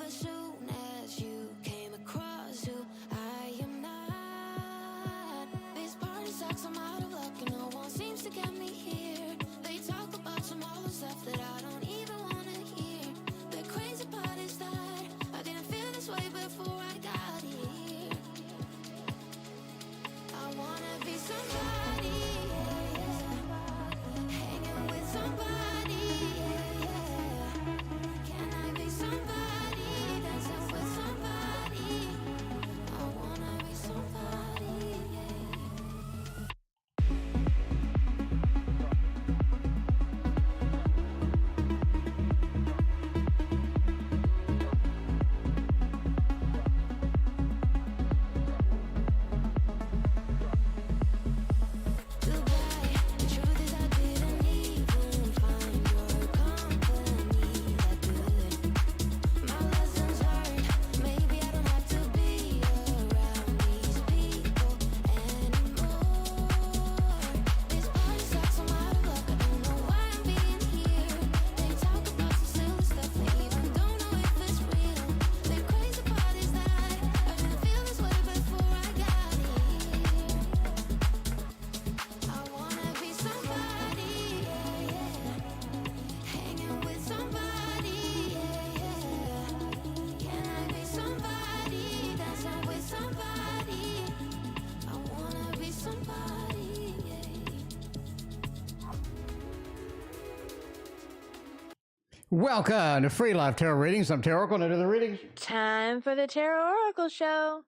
as soon as you came across who I am not. This party sucks, I'm out of luck, and no one seems to get me here. They talk about some all the stuff that I don't even wanna hear. The crazy part is that I didn't feel this way before I got here. I wanna be somebody, hanging with somebody, Can I be somebody, dancing with somebody? I wanna be somebody, Goodbye. The truth is I didn't even find your company that good. My lessons learned. Maybe I don't have to be around these people anymore. This party sucks, I'm out of luck. I don't know why I'm being here. They talk about some silly stuff, they even don't know if it's real. The crazy part is that I didn't feel this way before I got here. I wanna be somebody, hanging with somebody, Can I be somebody, dancing with somebody? I wanna be somebody, Welcome to Free Live Tarot Readings. I'm TarotOracle, and I do the readings. Time for the Tarot Oracle Show.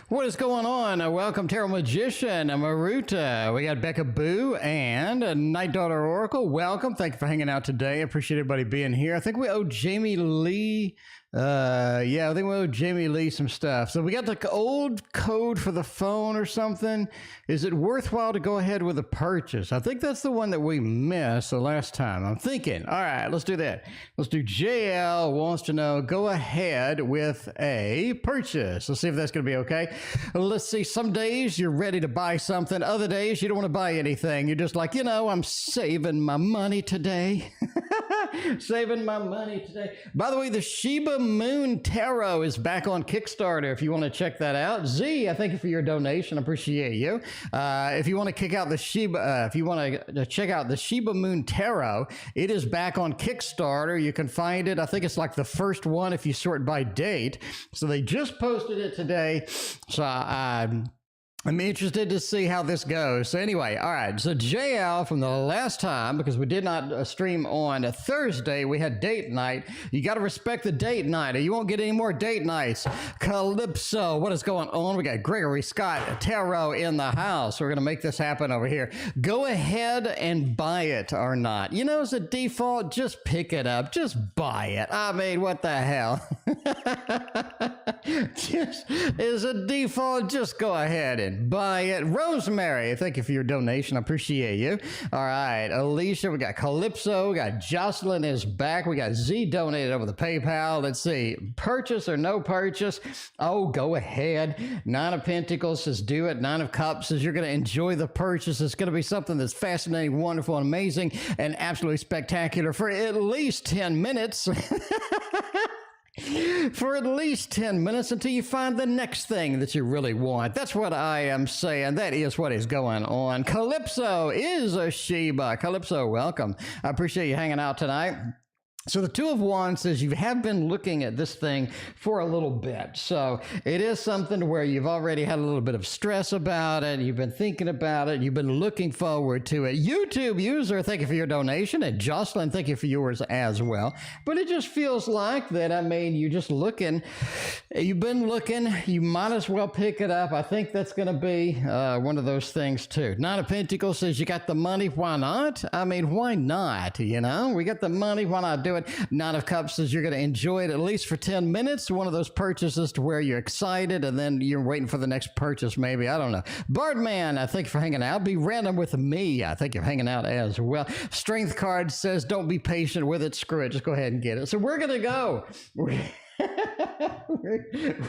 What is going on? Welcome, Tarot Magician, Maruta. We got Becca Boo and Night Daughter Oracle. Welcome. Thank you for hanging out today. I appreciate everybody being here. I think we owe Jamie Lee. I think we owe Jamie Lee some stuff. So we got the old code for the phone or something. Is it worthwhile to go ahead with a purchase? I think that's the one that we missed the last time. I'm thinking. All right, let's do that. Let's do JL wants to know, go ahead with a purchase. Let's see if that's going to be okay. Let's see. Some days you're ready to buy something. Other days you don't want to buy anything. You're just like, I'm saving my money today. Saving my money today. By the way, the Sheba Moon Tarot is back on Kickstarter if you want to check that out. Z, I thank you for your donation. I appreciate you. If you want to kick out the Sheba, if you want to check out the Sheba Moon Tarot, it is back on Kickstarter. You can find it. I think it's like the first one if you sort by date. So they just posted it today. So I'm interested to see how this goes. So anyway, all right. So JL from the last time, because we did not stream on a Thursday, we had date night. You got to respect the date night, or you won't get any more date nights. Calypso, what is going on? We got Gregory Scott Tarot in the house. We're going to make this happen over here. Go ahead and buy it or not. As a default, just pick it up. Just buy it. I mean, what the hell? Just as a default, just go ahead and buy it. Rosemary, thank you for your donation. I appreciate you. All right, Alisha, we got Calypso, we got Jaseline is back. We got Z donated over the PayPal. Let's see, purchase or no purchase? Oh, go ahead. Nine of Pentacles says do it. Nine of Cups says you're going to enjoy the purchase. It's going to be something that's fascinating, wonderful, and amazing, and absolutely spectacular for at least 10 minutes. For at least 10 minutes until you find the next thing that you really want. That's what I am saying. That is what is going on. Calypso is a Sheba. Calypso, welcome. I appreciate you hanging out tonight. So the Two of Wands says you have been looking at this thing for a little bit. So it is something where you've already had a little bit of stress about it. You've been thinking about it. You've been looking forward to it. YouTubeuser, thank you for your donation. And Jocelyn, thank you for yours as well. But it just feels like that, you're just looking. You've been looking. You might as well pick it up. I think that's going to be one of those things too. Nine of Pentacles says you got the money. Why not? Why not? We got the money. Why not do it? Nine of Cups says you're going to enjoy it at least for 10 minutes. One of those purchases to where you're excited and then you're waiting for the next purchase, maybe. I don't know. Birdman, I thank you for hanging out. Be random with me. I think you're hanging out as well. Strength card says don't be patient with it. Screw it. Just go ahead and get it. So we're going to go.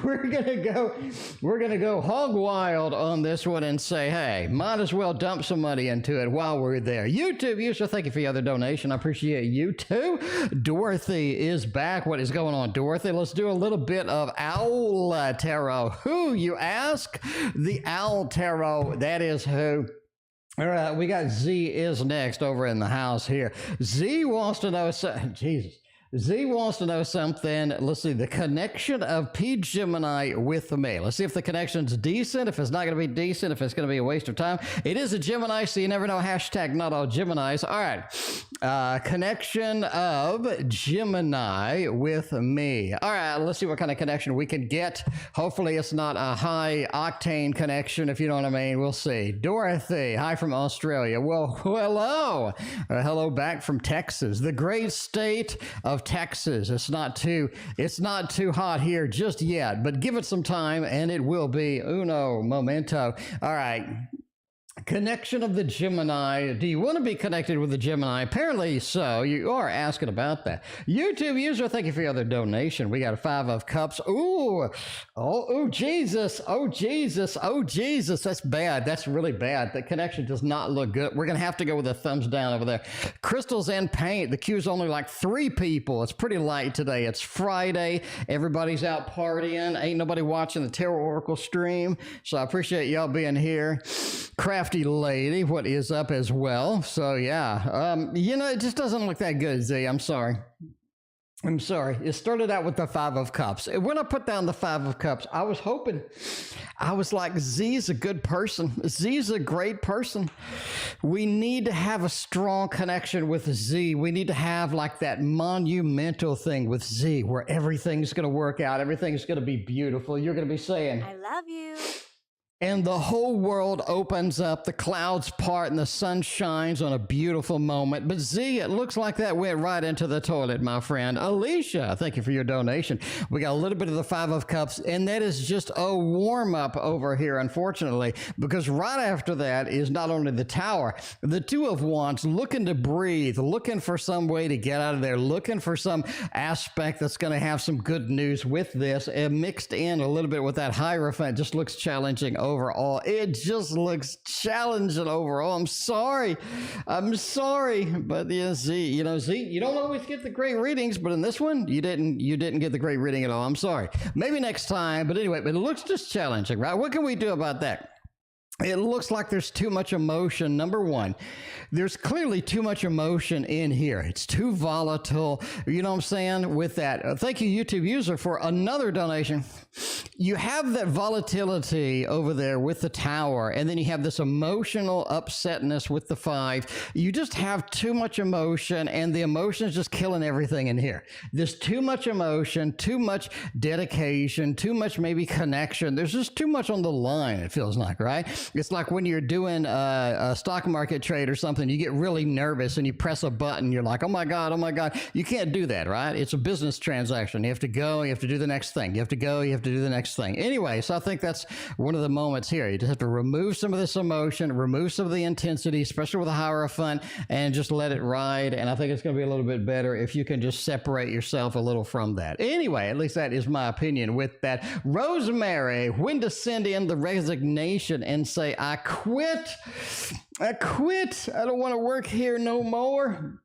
we're gonna go hog wild on this one and say, hey, might as well dump some money into it while we're there. YouTube user, thank you for your other donation. I appreciate you too. Dorothy is back. What is going on, Dorothy? Let's do a little bit of Owl Tarot. Who, you ask? The Owl Tarot, that is who. All right, we got Z is next over in the house here. Z wants to know, Jesus. Z wants to know something. Let's see, the connection of Gemini with me. Let's see if the connection's decent, if it's not going to be decent, if it's going to be a waste of time. It is a Gemini, so you never know. Hashtag not all Geminis. All right. Connection of Gemini with me. All right, let's see what kind of connection we can get. Hopefully it's not a high octane connection, if you know what I mean. We'll see. Dorothy, hi from Australia. Well, hello. Hello back from Texas, the great state of Texas. It's not too hot here just yet, but give it some time and it will be uno momento. All right. Connection of the Gemini. Do you want to be connected with the Gemini? Apparently so. You are asking about that. YouTube user, thank you for your other donation. We got a 5 of Cups. Ooh. Oh, Jesus. Oh, Jesus. Oh, Jesus. That's bad. That's really bad. The connection does not look good. We're going to have to go with a thumbs down over there. Crystals and paint. The queue's only like 3 people. It's pretty light today. It's Friday. Everybody's out partying. Ain't nobody watching the Tarot Oracle stream. So I appreciate y'all being here. Crafty lady, what is up as well? So yeah, you know, it just doesn't look that good, Z. I'm sorry. It started out with the 5 of Cups. When I put down the 5 of Cups, I was hoping, I was like, Z's a good person. Z's a great person. We need to have a strong connection with Z. We need to have like that monumental thing with Z where everything's going to work out. Everything's going to be beautiful. You're going to be saying, I love you. and the whole world opens up, the clouds part, and the sun shines on a beautiful moment. But Z, it looks like that went right into the toilet, my friend. Alisha, thank you for your donation. We got a little bit of the 5 of Cups, and that is just a warm-up over here, unfortunately, because right after that is not only the Tower, the 2 of Wands, looking to breathe, looking for some way to get out of there, looking for some aspect that's going to have some good news with this, and mixed in a little bit with that Hierophant. Just looks challenging overall. It just looks challenging overall. I'm sorry, but yeah, Z, you know, Z, you don't always get the great readings, but in this one, you didn't get the great reading at all. I'm sorry. Maybe next time, but anyway, but it looks just challenging, right? What can we do about that? It looks like there's too much emotion. Number one, there's clearly too much emotion in here. It's too volatile. You know what I'm saying? With that, thank you, YouTube user, for another donation. You have that volatility over there with the Tower, and then you have this emotional upsetness with the 5. You just have too much emotion, and the emotion is just killing everything in here. There's too much emotion, too much dedication, too much maybe connection. There's just too much on the line, it feels like, right? It's like when you're doing a stock market trade or something, you get really nervous and you press a button. You're like, oh my God, oh my God. You can't do that, right? It's a business transaction. You have to go, you have to do the next thing. You have to go, you have to do the next thing. Anyway, so I think that's one of the moments here. You just have to remove some of this emotion, remove some of the intensity, especially with a Hierophant, and just let it ride. And I think it's going to be a little bit better if you can just separate yourself a little from that. Anyway, at least that is my opinion with that. Rosemary, when to send in the resignation and say, I quit. I don't want to work here no more.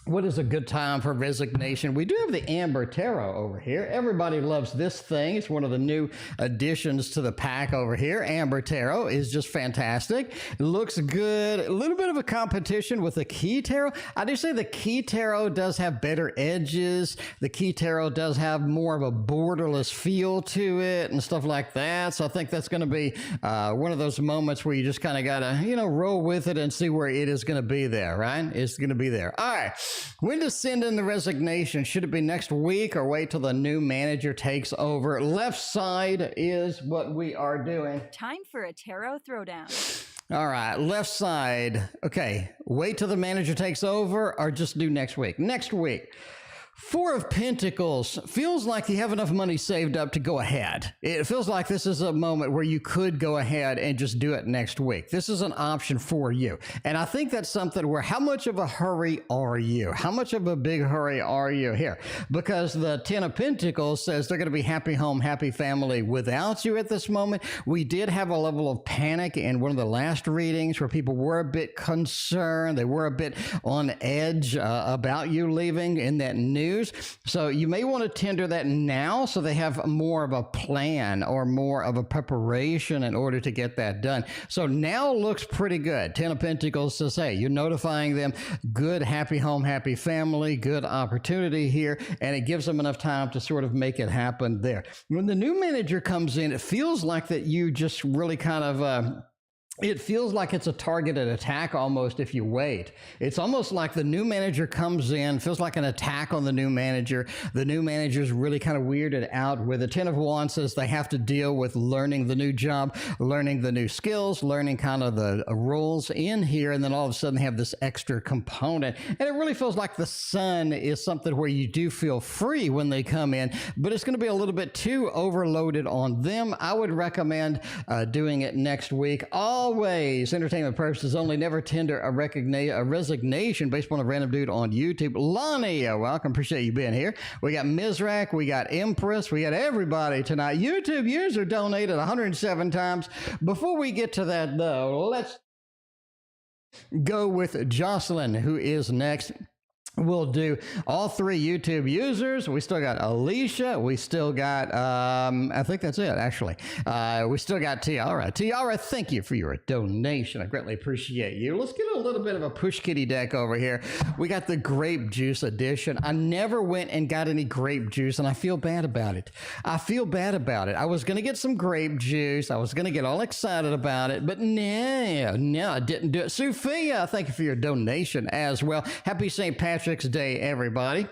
What is a good time for resignation? We do have the Amber Tarot over here. Everybody loves this thing. It's one of the new additions to the pack over here. Amber Tarot is just fantastic. It looks good. A little bit of a competition with the Key Tarot. I do say the Key Tarot does have better edges. The Key Tarot does have more of a borderless feel to it and stuff like that. So I think that's going to be one of those moments where you just kind of got to, you know, roll with it and see where it is going to be there, right? It's going to be there. All right. When to send in the resignation? Should it be next week or wait till the new manager takes over? Left side is what we are doing. Time for a tarot throwdown. All right, left side. Okay, wait till the manager takes over or just do next week? Next week. Four of Pentacles feels like you have enough money saved up to go ahead. It feels like this is a moment where you could go ahead and just do it next week. This is an option for you. And I think that's something where how much of a hurry are you? How much of a big hurry are you here? Because the Ten of Pentacles says they're going to be happy home, happy family without you at this moment. We did have a level of panic in one of the last readings where people were a bit concerned. They were a bit on edge about you leaving in that news. So you may want to tender that now so they have more of a plan or more of a preparation in order to get that done. So now looks pretty good. Ten of Pentacles says, hey, you're notifying them, good, happy home, happy family, good opportunity here, and it gives them enough time to sort of make it happen there. When the new manager comes in, it feels like that you just really kind of it feels like it's a targeted attack almost if you wait. It's almost like the new manager comes in, feels like an attack on the new manager. The new manager's really kind of weirded out with it. Ten of Wands says they have to deal with learning the new job, learning the new skills, learning kind of the roles in here, and then all of a sudden they have this extra component. And it really feels like the Sun is something where you do feel free when they come in, but it's going to be a little bit too overloaded on them. I would recommend doing it next week. Always entertainment purposes only, never tender a resignation based on a random dude on YouTube. Lani, welcome, appreciate you being here. We got Mizrak, we got Empress, we got everybody tonight. YouTubeuser donated 107 times. Before we get to that though, let's go with Jaseline, who is next. We'll do all three YouTube users. We still got Alisha. We still got, I think that's it, actually. We still got Tiara. Tiara, thank you for your donation. I greatly appreciate you. Let's get a little bit of a push kitty deck over here. We got the grape juice edition. I never went and got any grape juice, and I feel bad about it. I feel bad about it. I was going to get some grape juice. I was going to get all excited about it, but no, I didn't do it. Sufia, thank you for your donation as well. Happy St. Patrick's Day, everybody.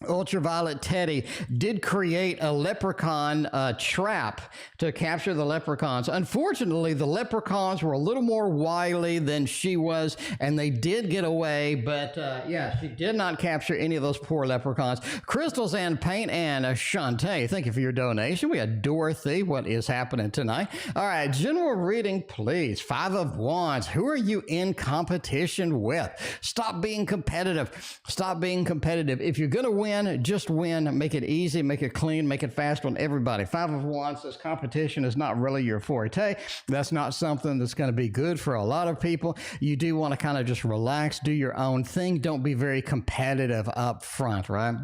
Ultraviolet Teddy did create a leprechaun trap to capture the leprechauns. Unfortunately, the leprechauns were a little more wily than she was, and they did get away, but yeah, she did not capture any of those poor leprechauns. Crystals and Paint and Shantae, thank you for your donation. We had Dorothy, what is happening tonight? All right, general reading, please. Five of Wands, who are you in competition with? Stop being competitive. Stop being competitive. If you're going to win, just win. Make it easy, make it clean, make it fast on everybody. Five of Wands says competition is not really your forte. That's not something that's going to be good for a lot of people. You do want to kind of just relax, do your own thing. Don't be very competitive up front, right?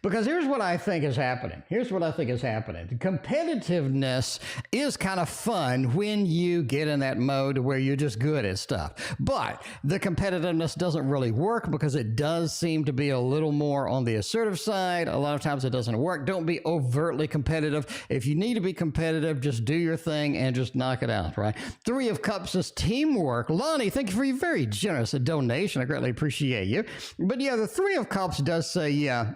Because here's what I think is happening. Here's what I think is happening. Competitiveness is kind of fun when you get in that mode where you're just good at stuff. But the competitiveness doesn't really work because it does seem to be a little more on the assertive side. A lot of times it doesn't work. Don't be overtly competitive. If you need to be competitive, just do your thing and just knock it out, right? Three of Cups is teamwork. Lani, thank you for your very generous donation. I greatly appreciate you. But yeah, the Three of Cups does say, yeah,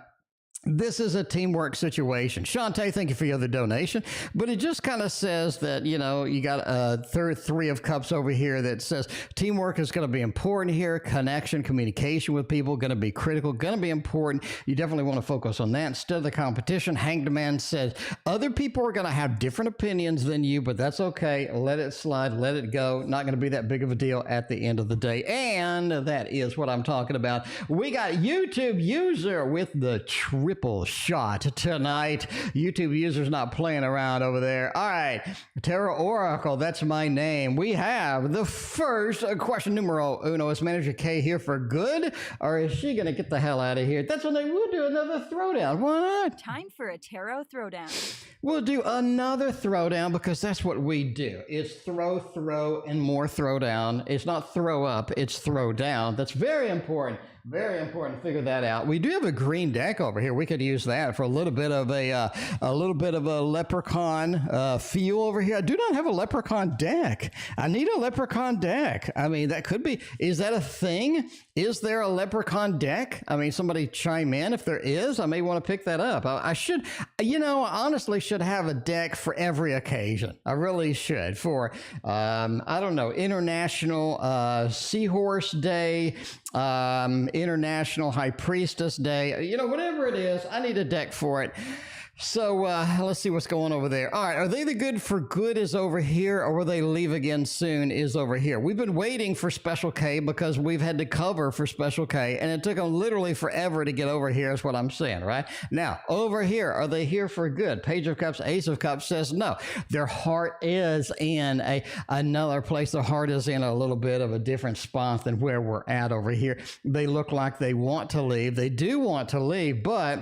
this is a teamwork situation. Shantae, thank you for your other donation. But it just kind of says that, you know, you got a Three of Cups over here that says teamwork is going to be important here. Connection, communication with people, going to be critical, going to be important. You definitely want to focus on that instead of the competition. Hanged Man says other people are going to have different opinions than you, but that's okay. Let it slide. Let it go. Not going to be that big of a deal at the end of the day. And that is what I'm talking about. We got YouTubeuser with the triple shot tonight. YouTubeuser's not playing around over there. All right, TarotOracle, that's my name. We have the first question numero uno. Is Manager K here for good, or is she gonna get the hell out of here? That's when they will do another throwdown. Why not? Time for a tarot throwdown. We'll do another throwdown because that's what we do. It's throw, and more throwdown. It's not throw up, it's throw down. That's very important. Very important to figure that out. We do have a green deck over here. We could use that for a little bit of a leprechaun feel over here. I do not have a leprechaun deck. I need a leprechaun deck. I mean, that could be. Is that a thing? Is there a leprechaun deck? I mean, somebody chime in if there is. I may want to pick that up. I should, you know, honestly should have a deck for every occasion. I really should. For I don't know, International Seahorse Day. International High Priestess Day, you know, whatever it is, I need a deck for it. So let's see what's going over there. All right, are they the good for good is over here, or will they leave again soon is over here? We've been waiting for Special K because we've had to cover for Special K, and it took them literally forever to get over here is what I'm saying, right? Now, over here, are they here for good? Page of Cups, Ace of Cups says no. Their heart is in another place. Their heart is in a little bit of a different spot than where we're at over here. They look like they want to leave. They do want to leave, but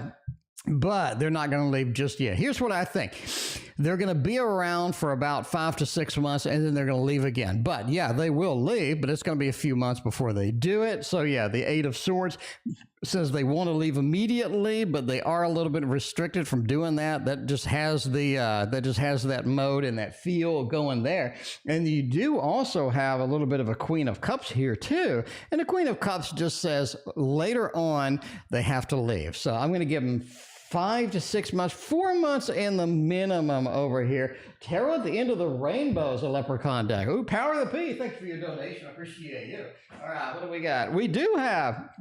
they're not going to leave just yet. Here's what I think. They're going to be around for about 5 to 6 months, and then they're going to leave again. But yeah, they will leave, but it's going to be a few months before they do it. So yeah, the Eight of Swords says they want to leave immediately, but they are a little bit restricted from doing that. That just has the that mode and that feel going there. And you do also have a little bit of a Queen of Cups here too. And the Queen of Cups just says later on they have to leave. So I'm going to give them 5 to 6 months, 4 months in the minimum over here. Tarot at the End of the Rainbow is a leprechaun deck. Ooh, Power of the P. Thank you for your donation. I appreciate you. All right, what do we got? We do have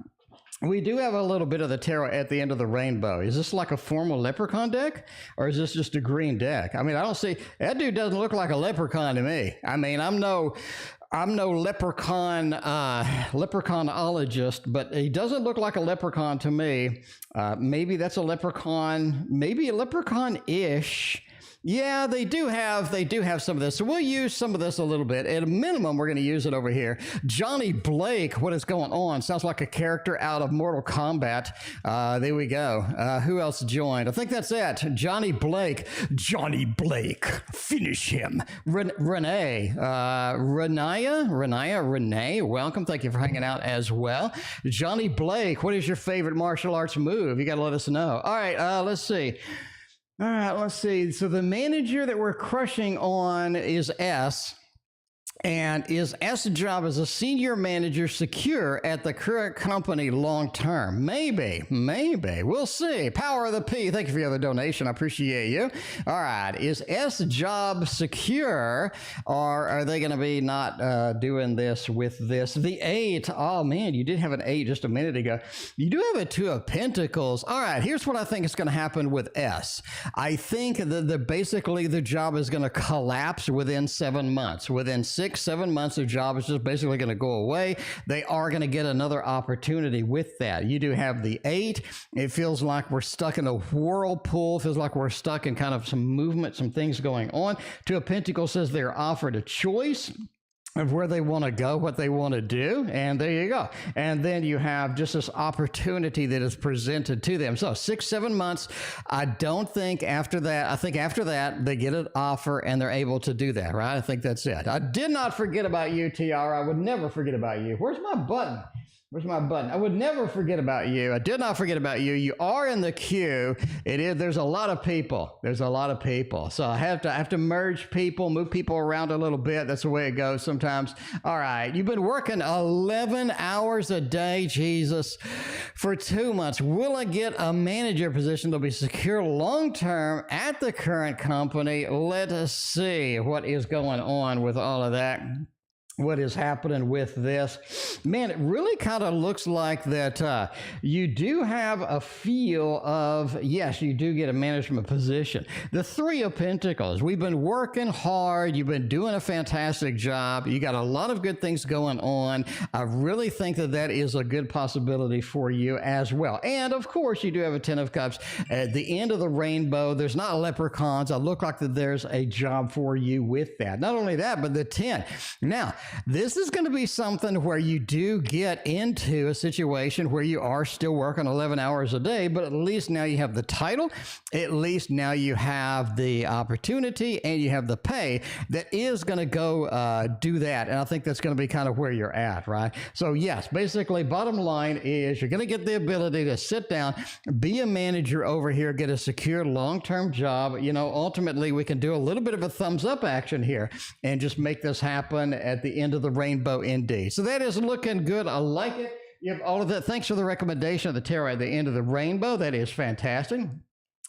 a little bit of the Tarot at the End of the Rainbow. Is this like a formal leprechaun deck, or is this just a green deck? I mean, I don't see, that dude doesn't look like a leprechaun to me. I mean, I'm no leprechaunologist, but he doesn't look like a leprechaun to me. Maybe that's a leprechaun, maybe a leprechaun-ish. Yeah, they do have some of this. So we'll use some of this a little bit. At a minimum, we're going to use it over here. Johnny Blake, what is going on? Sounds like a character out of Mortal Kombat. There we go. Who else joined? I think that's it. Johnny Blake. Johnny Blake. Finish him. Renee. Renee. Welcome. Thank you for hanging out as well. Johnny Blake, what is your favorite martial arts move? You got to let us know. All right, let's see. All right, let's see. So the manager that we're crushing on is S. And is S' job as a senior manager secure at the current company long term? Maybe. We'll see. Power of the P. Thank you for the other donation. I appreciate you. All right. Is S' job secure, or are they going to be not doing this with this? The 8. Oh, man, you did have an 8 just a minute ago. You do have a 2 of Pentacles. All right. Here's what I think is going to happen with S. I think that basically the job is going to collapse within 7 months. Within 6-7 months, their job is just basically going to go away. They are going to get another opportunity with that. You do have the 8. It feels like we're stuck in a whirlpool. Feels like we're stuck in kind of some movement, some things going on. 2 of Pentacles says they're offered a choice of where they want to go, what they want to do, and there you go. And then you have just this opportunity that is presented to them. So 6-7 months. I don't think after that, I think after that they get an offer and they're able to do that, right? I think that's it. I did not forget about you, Tiara. I would never forget about you. Where's my button? Where's my button? I would never forget about you. I did not forget about you. You are in the queue. It is. There's a lot of people. There's a lot of people. So I have to merge people, move people around a little bit. That's the way it goes sometimes. All right. You've been working 11 hours a day, Jesus, for 2 months. Will I get a manager position to be secure long-term at the current company? Let us see what is going on with all of that. What is happening with this? Man, it really kind of looks like that you do have a feel of, yes, you do get a management position. The 3 of Pentacles, we've been working hard. You've been doing a fantastic job. You got a lot of good things going on. I really think that that is a good possibility for you as well. And of course, you do have a 10 of Cups. At the end of the rainbow, there's not leprechauns. I look like that there's a job for you with that. Not only that, but the 10. Now, this is going to be something where you do get into a situation where you are still working 11 hours a day, but at least now you have the title, at least now you have the opportunity, and you have the pay that is going to go do that. And I think that's going to be kind of where you're at, right? So yes, basically bottom line is you're going to get the ability to sit down, be a manager over here, get a secure long-term job. You know, ultimately we can do a little bit of a thumbs up action here and just make this happen at the end of the rainbow indeed. So that is looking good. I like it. You have all of that. Thanks for the recommendation of the tarot at the end of the rainbow. That is fantastic.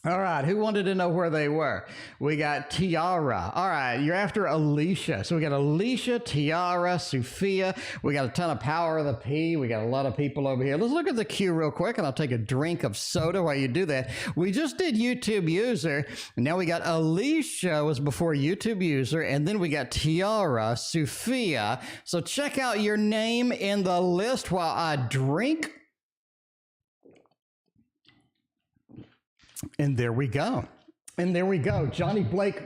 All right, who wanted to know where they were? We got Tiara. All right, you're after Alisha. So we got Alisha, Tiara, Sufia. We got a ton of power of the P. We got a lot of people over here. Let's look at the queue real quick, and I'll take a drink of soda while you do that. We just did YouTubeuser. Now we got Alisha was before YouTubeuser, and then we got Tiara, Sufia. So check out your name in the list while I drink. And there we go. And there we go. Johnny Blake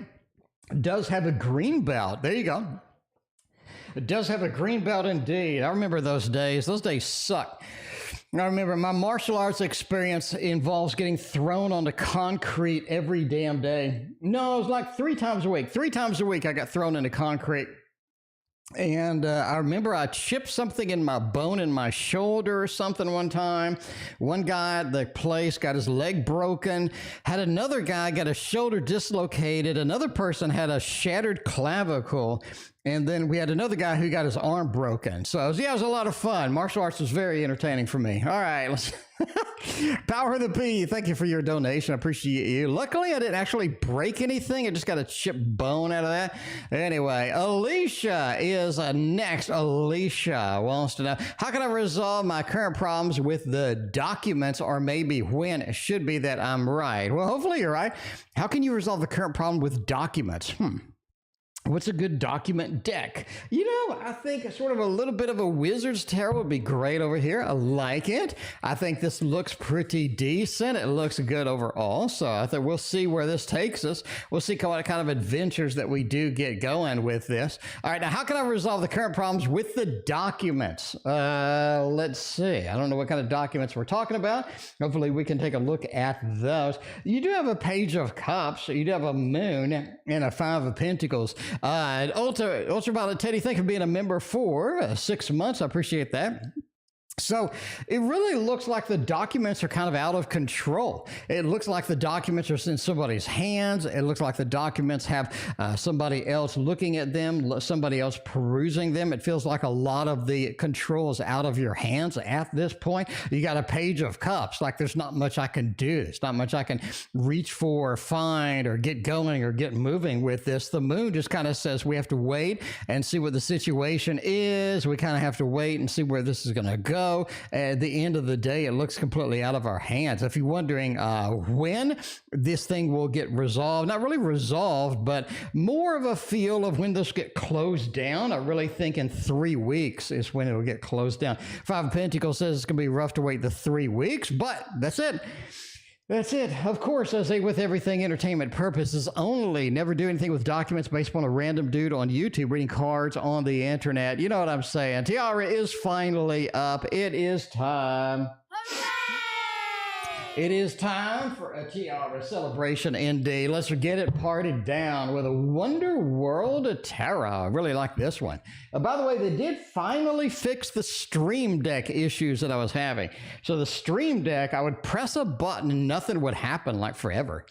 does have a green belt. There you go. It does have a green belt indeed. I remember those days. Those days suck. I remember my martial arts experience involves getting thrown onto concrete every damn day. No, it was like 3 times a week. 3 times a week I got thrown into concrete. And I remember I chipped something in my bone in my shoulder or something one time. One guy at the place got his leg broken, had another guy got a shoulder dislocated, another person had a shattered clavicle, and then we had another guy who got his arm broken. So it was a lot of fun. Martial arts was very entertaining for me. All right, let's Power of the P, thank you for your donation. I appreciate you. Luckily, I didn't actually break anything. I just got a chipped bone out of that. Anyway, Alisha is next. Alisha wants to know, how can I resolve my current problems with the documents, or maybe when it should be that I'm right? Well, hopefully you're right. How can you resolve the current problem with documents? What's a good document deck? You know, I think sort of a little bit of a wizard's tarot would be great over here. I like it. I think this looks pretty decent. It looks good overall. So I think we'll see where this takes us. We'll see what kind of adventures that we do get going with this. All right, now how can I resolve the current problems with the documents? Let's see. I don't know what kind of documents we're talking about. Hopefully we can take a look at those. You do have a Page of Cups. You do have a Moon and a 5 of Pentacles. Ultraviolet Teddy, thank you for being a member for 6 months. I appreciate that. So it really looks like the documents are kind of out of control. It looks like the documents are in somebody's hands. It looks like the documents have somebody else looking at them, somebody else perusing them. It feels like a lot of the control is out of your hands at this point. You got a Page of Cups. Like there's not much I can do. There's not much I can reach for, or find, or get going, or get moving with this. The Moon just kind of says we have to wait and see what the situation is. We kind of have to wait and see where this is going to go. At the end of the day, it looks completely out of our hands. If you're wondering when this thing will get resolved, not really resolved, but more of a feel of when this get closed down, I really think in 3 weeks is when it'll get closed down. 5 of Pentacles says it's going to be rough to wait the 3 weeks, but that's it. That's it. Of course, I say with everything entertainment purposes only. Never do anything with documents based upon a random dude on YouTube reading cards on the internet. You know what I'm saying. Tiara is finally up. It is time. It is time for a Tiara celebration indeed. Let's get it parted down with a Wonder World Tarot. I really like this one. By the way, they did finally fix the Stream Deck issues that I was having. So the Stream Deck, I would press a button and nothing would happen like forever.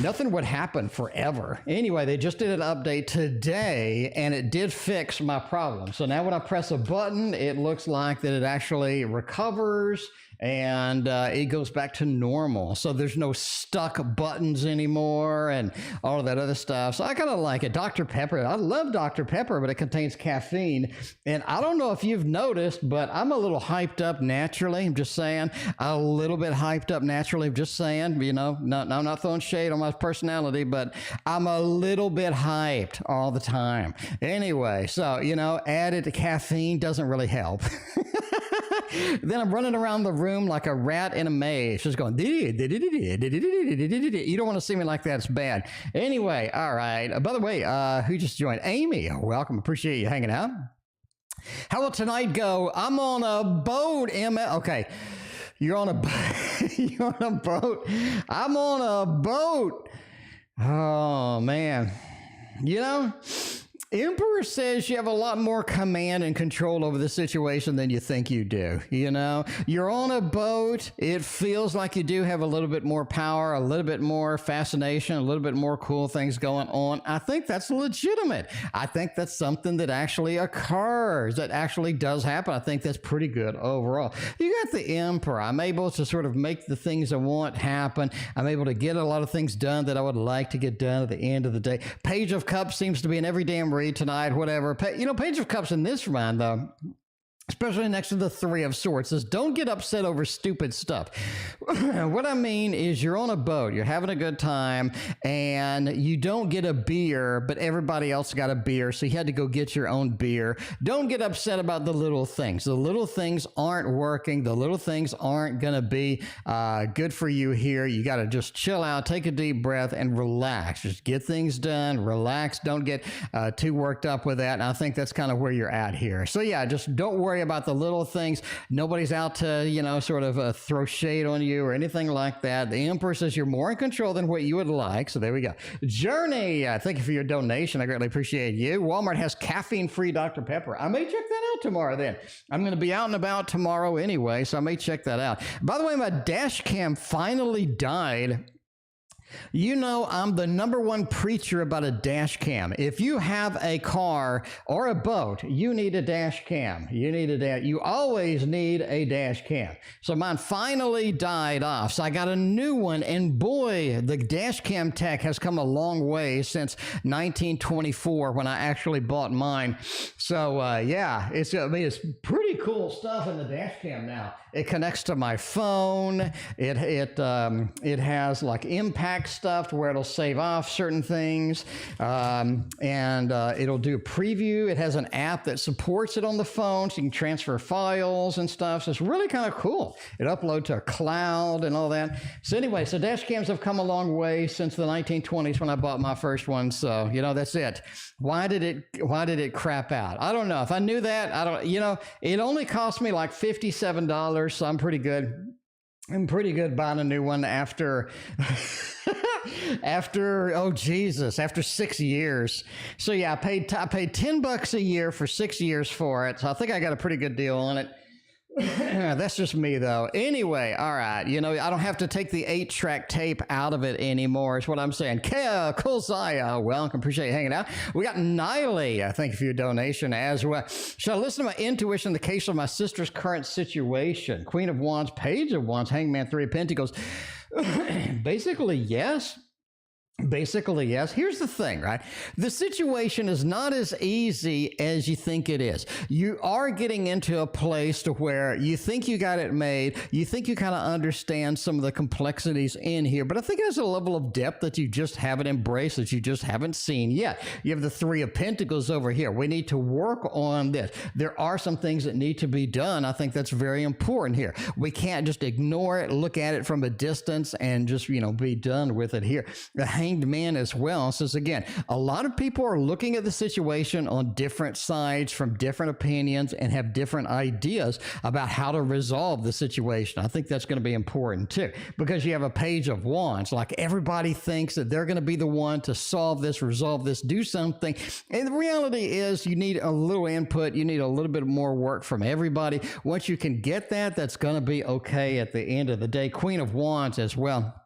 Nothing would happen forever. Anyway, they just did an update today and it did fix my problem. So now when I press a button, it looks like that it actually recovers and it goes back to normal. So there's no stuck buttons anymore and all of that other stuff. So I kind of like it. Dr. Pepper, I love Dr. Pepper, but it contains caffeine. And I don't know if you've noticed, but I'm a little hyped up naturally. I'm just saying, a little bit hyped up naturally. I'm just saying, you know, I'm not throwing shade on my personality, but I'm a little bit hyped all the time. Anyway, so, you know, added caffeine doesn't really help. Then I'm running around the room like a rat in a maze, just going, you don't want to see me like that. It's bad. Anyway, all right. By the way, who just joined? Amy, welcome. Appreciate you hanging out. How will tonight go? I'm on a boat, Emma. Okay. You're on a, you're on a boat. I'm on a boat. Oh, man. You know, Emperor says you have a lot more command and control over the situation than you think you do. You know, you're on a boat. It feels like you do have a little bit more power, a little bit more fascination, a little bit more cool things going on. I think that's legitimate. I think that's something that actually occurs, that actually does happen. I think that's pretty good overall. You got the Emperor. I'm able to sort of make the things I want happen. I'm able to get a lot of things done that I would like to get done at the end of the day. Page of Cups seems to be in every damn read tonight, whatever. You know, Page of Cups in this round, though, especially next to the Three of Swords, says don't get upset over stupid stuff. What I mean is you're on a boat, you're having a good time, and you don't get a beer, but everybody else got a beer, so you had to go get your own beer. Don't get upset about the little things. The little things aren't working. The little things aren't going to be good for you here. You got to just chill out, take a deep breath, and relax. Just get things done, relax. Don't get too worked up with that, and I think that's kind of where you're at here. So yeah, just don't worry about the little things. Nobody's out to, you know, sort of throw shade on you or anything like that. The Emperor says you're more in control than what you would like. So there we go. Journey, thank you for your donation. I greatly appreciate you. Walmart has caffeine-free Dr. Pepper. I may check that out tomorrow then. I'm going to be out and about tomorrow anyway, so I may check that out. By the way, my dash cam finally died. You know, I'm the #1 preacher about a dash cam. If you have a car or a boat, you need a dash cam. You always need a dash cam. So mine finally died off. So I got a new one, and boy, the dash cam tech has come a long way since 1924 when I actually bought mine. So yeah, it's pretty cool stuff in the dash cam now. It connects to my phone. It has like impact stuff to where it'll save off certain things, and it'll do a preview. It has an app that supports it on the phone, so you can transfer files and stuff. So it's really kind of cool. It uploads to a cloud and all that. So anyway, so dash cams have come a long way since the 1920s when I bought my first one. So you know, that's it. Why did it crap out? I don't know. If I knew that, I don't. You know, it only cost me like $57. So I'm pretty good. I'm pretty good buying a new one after after 6 years. So yeah, I paid $10 a year for 6 years for it. So I think I got a pretty good deal on it. That's just me though. Anyway, all right. You know, I don't have to take the 8-track tape out of it anymore is what I'm saying. Kea, Kolzaya, welcome. Appreciate you hanging out. We got Nylie. Thank you for your donation as well. Shall I listen to my intuition in the case of my sister's current situation? Queen of Wands, Page of Wands, Hangman, 3 of Pentacles. Basically, yes. Basically, yes. Here's the thing, right? The situation is not as easy as you think it is. You are getting into a place to where you think you got it made. You think you kind of understand some of the complexities in here, but I think there's a level of depth that you just haven't embraced, that you just haven't seen yet. You have the 3 of Pentacles over here. We need to work on this. There are some things that need to be done. I think that's very important here. We can't just ignore it, look at it from a distance and just, you know, be done with it here. The Hanged Man as well says, again, a lot of people are looking at the situation on different sides from different opinions and have different ideas about how to resolve the situation. I think that's going to be important too, because you have a Page of Wands. Like, everybody thinks that they're going to be the one to solve this, resolve this, do something. And the reality is you need a little input. You need a little bit more work from everybody. Once you can get that, that's going to be okay at the end of the day. Queen of Wands as well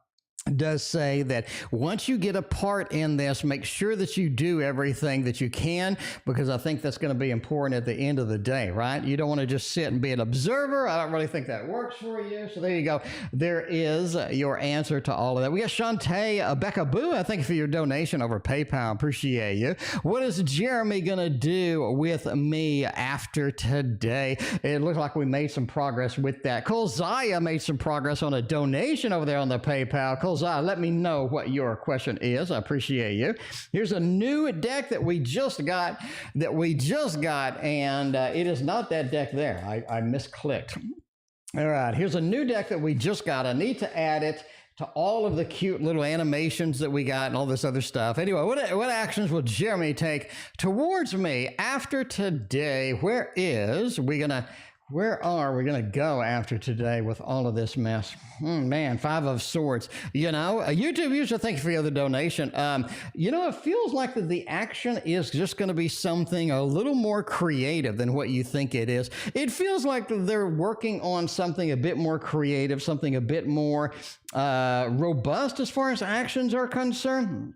does say that once you get a part in this, make sure that you do everything that you can, because I think that's going to be important at the end of the day, right? You don't want to just sit and be an observer. I don't really think that works for you. So there you go. There is your answer to all of that. We got Shantae, Becca Boo. Thank you for your donation over PayPal. Appreciate you. What is Jeremy going to do with me after today? It looks like we made some progress with that. Kolzaya made some progress on a donation over there on the PayPal. Let me know what your question is. I appreciate you. Here's a new deck that we just got, and it is not that deck there. I misclicked. All right, here's a new deck that we just got. I need to add it to all of the cute little animations that we got and all this other stuff. Anyway, what actions will Jeremy take towards me after today? Where is we gonna Where are we going to go after today with all of this mess? Man, 5 of Swords. You know, a YouTube user, thank you for your other donation. You know, it feels like that the action is just going to be something a little more creative than what you think it is. It feels like they're working on something a bit more creative, something a bit more robust as far as actions are concerned.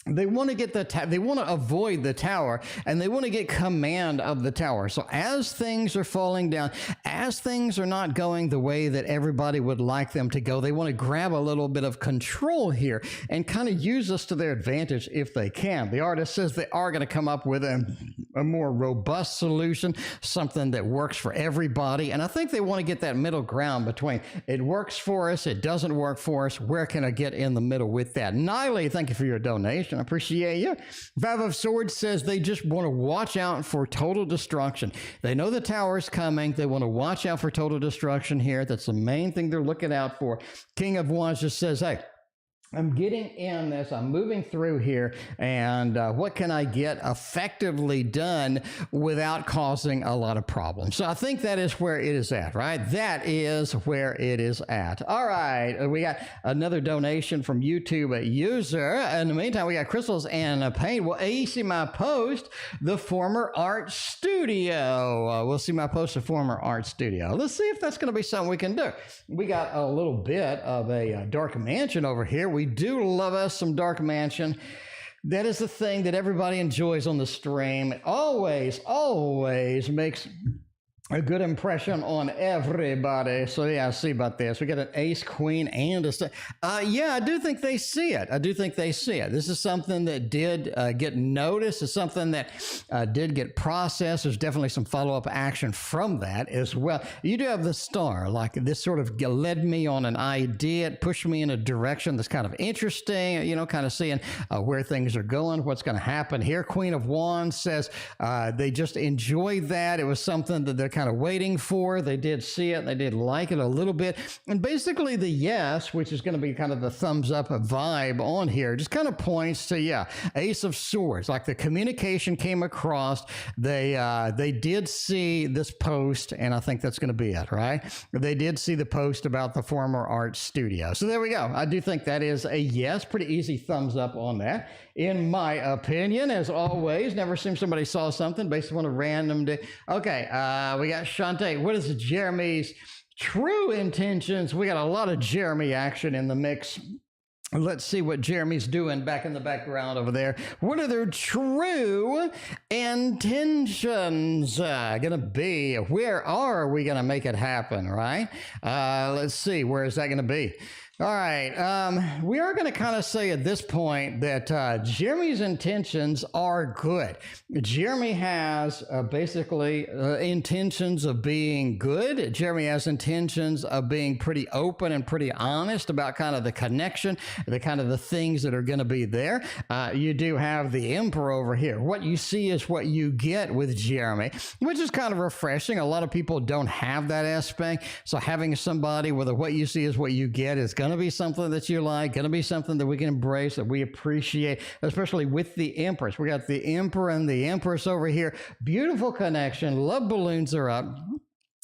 They want to get they want to avoid the tower, and they want to get command of the tower. So as things are falling down, as things are not going the way that everybody would like them to go, they want to grab a little bit of control here and kind of use this to their advantage if they can. The artist says they are going to come up with a more robust solution, something that works for everybody. And I think they want to get that middle ground between it works for us, it doesn't work for us. Where can I get in the middle with that? Nylie, thank you for your donation. I appreciate you. 5 of Swords says they just want to watch out for total destruction. They know the tower is coming. They want to watch out for total destruction here. That's the main thing they're looking out for. King of Wands just says, hey, I'm getting in this, I'm moving through here, and what can I get effectively done without causing a lot of problems? So I think that is where it is at, right? That is where it is at. All right, we got another donation from YouTubeuser. In the meantime, we got crystals and paint. Well, you see my post, the former art studio. We'll see my post, the former art studio. Let's see if that's going to be something we can do. We got a little bit of a dark mansion over here. We do love us some dark mansion. That is the thing that everybody enjoys on the stream. It always makes a good impression on everybody. So yeah, see about this. We got an ace, queen, and a yeah, I do think they see it. I do think they see it. This is something that did get noticed. It's something that did get processed. There's definitely some follow-up action from that as well. You do have the star. Like this sort of led me on an idea. It pushed me in a direction that's kind of interesting, you know, kind of seeing where things are going, what's going to happen here. Queen of Wands says they just enjoyed that. It was something that they're kind of waiting for. They did see it. They did like it a little bit. And basically the yes, which is going to be kind of the thumbs up vibe on here, just kind of points to, yeah, Ace of Swords. Like the communication came across. They did see this post, and I think that's going to be it, right? They did see the post about the former art studio. So there we go. I do think that is a yes. Pretty easy thumbs up on that, in my opinion. As always, never seen somebody saw something based on a random day. Okay, we got Shantae. What is Jeremy's true intentions? We got a lot of Jeremy action in the mix. Let's see what Jeremy's doing back in the background over there. What are their true intentions gonna be? Where are we gonna make it happen, right? Let's see, where is that gonna be? All right, we are going to kind of say at this point that Jeremy's intentions are good. Jeremy has basically intentions of being good. Jeremy has intentions of being pretty open and pretty honest about kind of the connection, the kind of the things that are going to be there. You do have the Emperor over here. What you see is what you get with Jeremy, which is kind of refreshing. A lot of people don't have that aspect. So having somebody with a what you see is what you get is going to be something that you like, going to be something that we can embrace, that we appreciate, especially with the Empress. We got the Emperor and the Empress over here. Beautiful connection. Love balloons are up.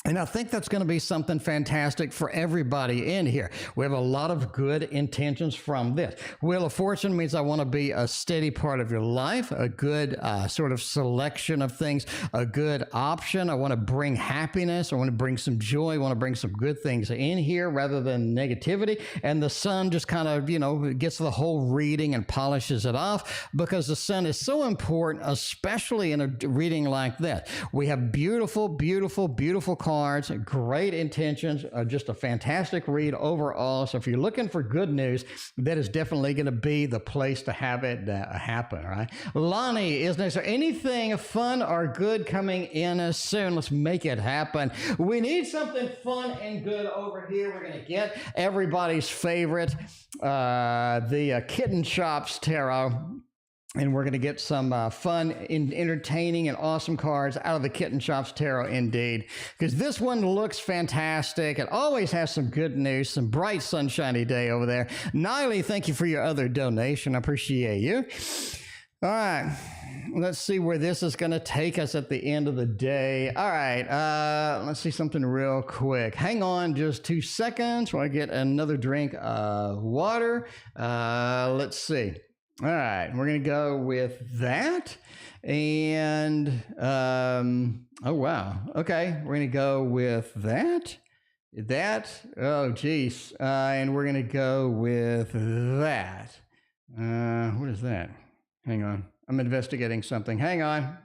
And I think that's going to be something fantastic for everybody in here. We have a lot of good intentions from this. Wheel of Fortune means I want to be a steady part of your life, a good sort of selection of things, a good option. I want to bring happiness. I want to bring some joy. I want to bring some good things in here rather than negativity. And the Sun just kind of, you know, gets the whole reading and polishes it off, because the Sun is so important, especially in a reading like that. We have beautiful, beautiful, beautiful cards, great intentions, just a fantastic read overall. So if you're looking for good news, that is definitely going to be the place to have it happen, right? Lani, is there anything fun or good coming in soon? Let's make it happen. We need something fun and good over here. We're going to get everybody's favorite, the Kitten Shops Tarot. And we're going to get some fun, entertaining, and awesome cards out of the Kitten Shops Tarot indeed. Because this one looks fantastic. It always has some good news, some bright, sunshiny day over there. Nylie, thank you for your other donation. I appreciate you. All right. Let's see where this is going to take us at the end of the day. All right. Let's see something real quick. Hang on just 2 seconds while I get another drink of water. Let's see. All right. We're going to go with that. And, oh, wow. Okay. We're going to go with that. Oh, geez. And we're going to go with that. What is that? Hang on. I'm investigating something. Hang on.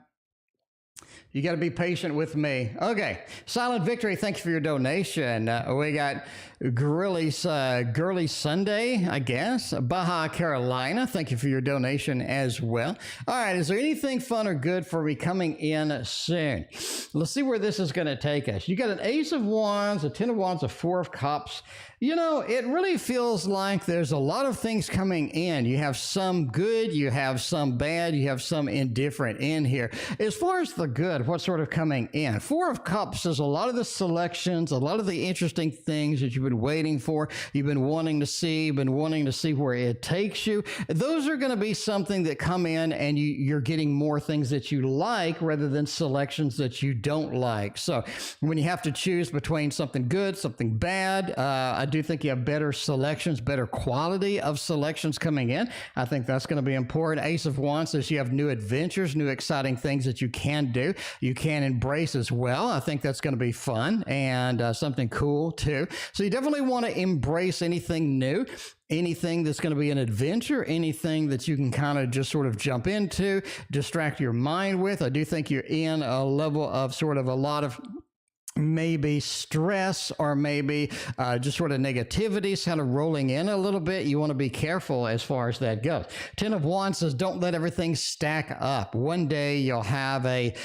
You got to be patient with me. Okay. Silent Victory, thanks for your donation. We got Girly Sunday, I guess. Baha Carolina, thank you for your donation as well. All right. Is there anything fun or good for me coming in soon? Let's see where this is going to take us. You got an Ace of Wands, a Ten of Wands, a Four of Cups. You know, it really feels like there's a lot of things coming in. You have some good, you have some bad, you have some indifferent in here. As far as the good, what's sort of coming in? Four of Cups is a lot of the selections, a lot of the interesting things that you've been waiting for, you've been wanting to see, where it takes you. Those are going to be something that come in and you're getting more things that you like rather than selections that you don't like. So when you have to choose between something good, something bad, I do think you have better selections, better quality of selections coming in. I think that's going to be important. Ace of Wands says you have new adventures, new exciting things that you can do, you can embrace as well. I think that's going to be fun and something cool too. So you definitely want to embrace anything new, anything that's going to be an adventure, anything that you can kind of just sort of jump into, distract your mind with. I do think you're in a level of sort of a lot of maybe stress or maybe just sort of negativities kind of rolling in a little bit. You want to be careful as far as that goes. Ten of Wands says don't let everything stack up. One day you'll have a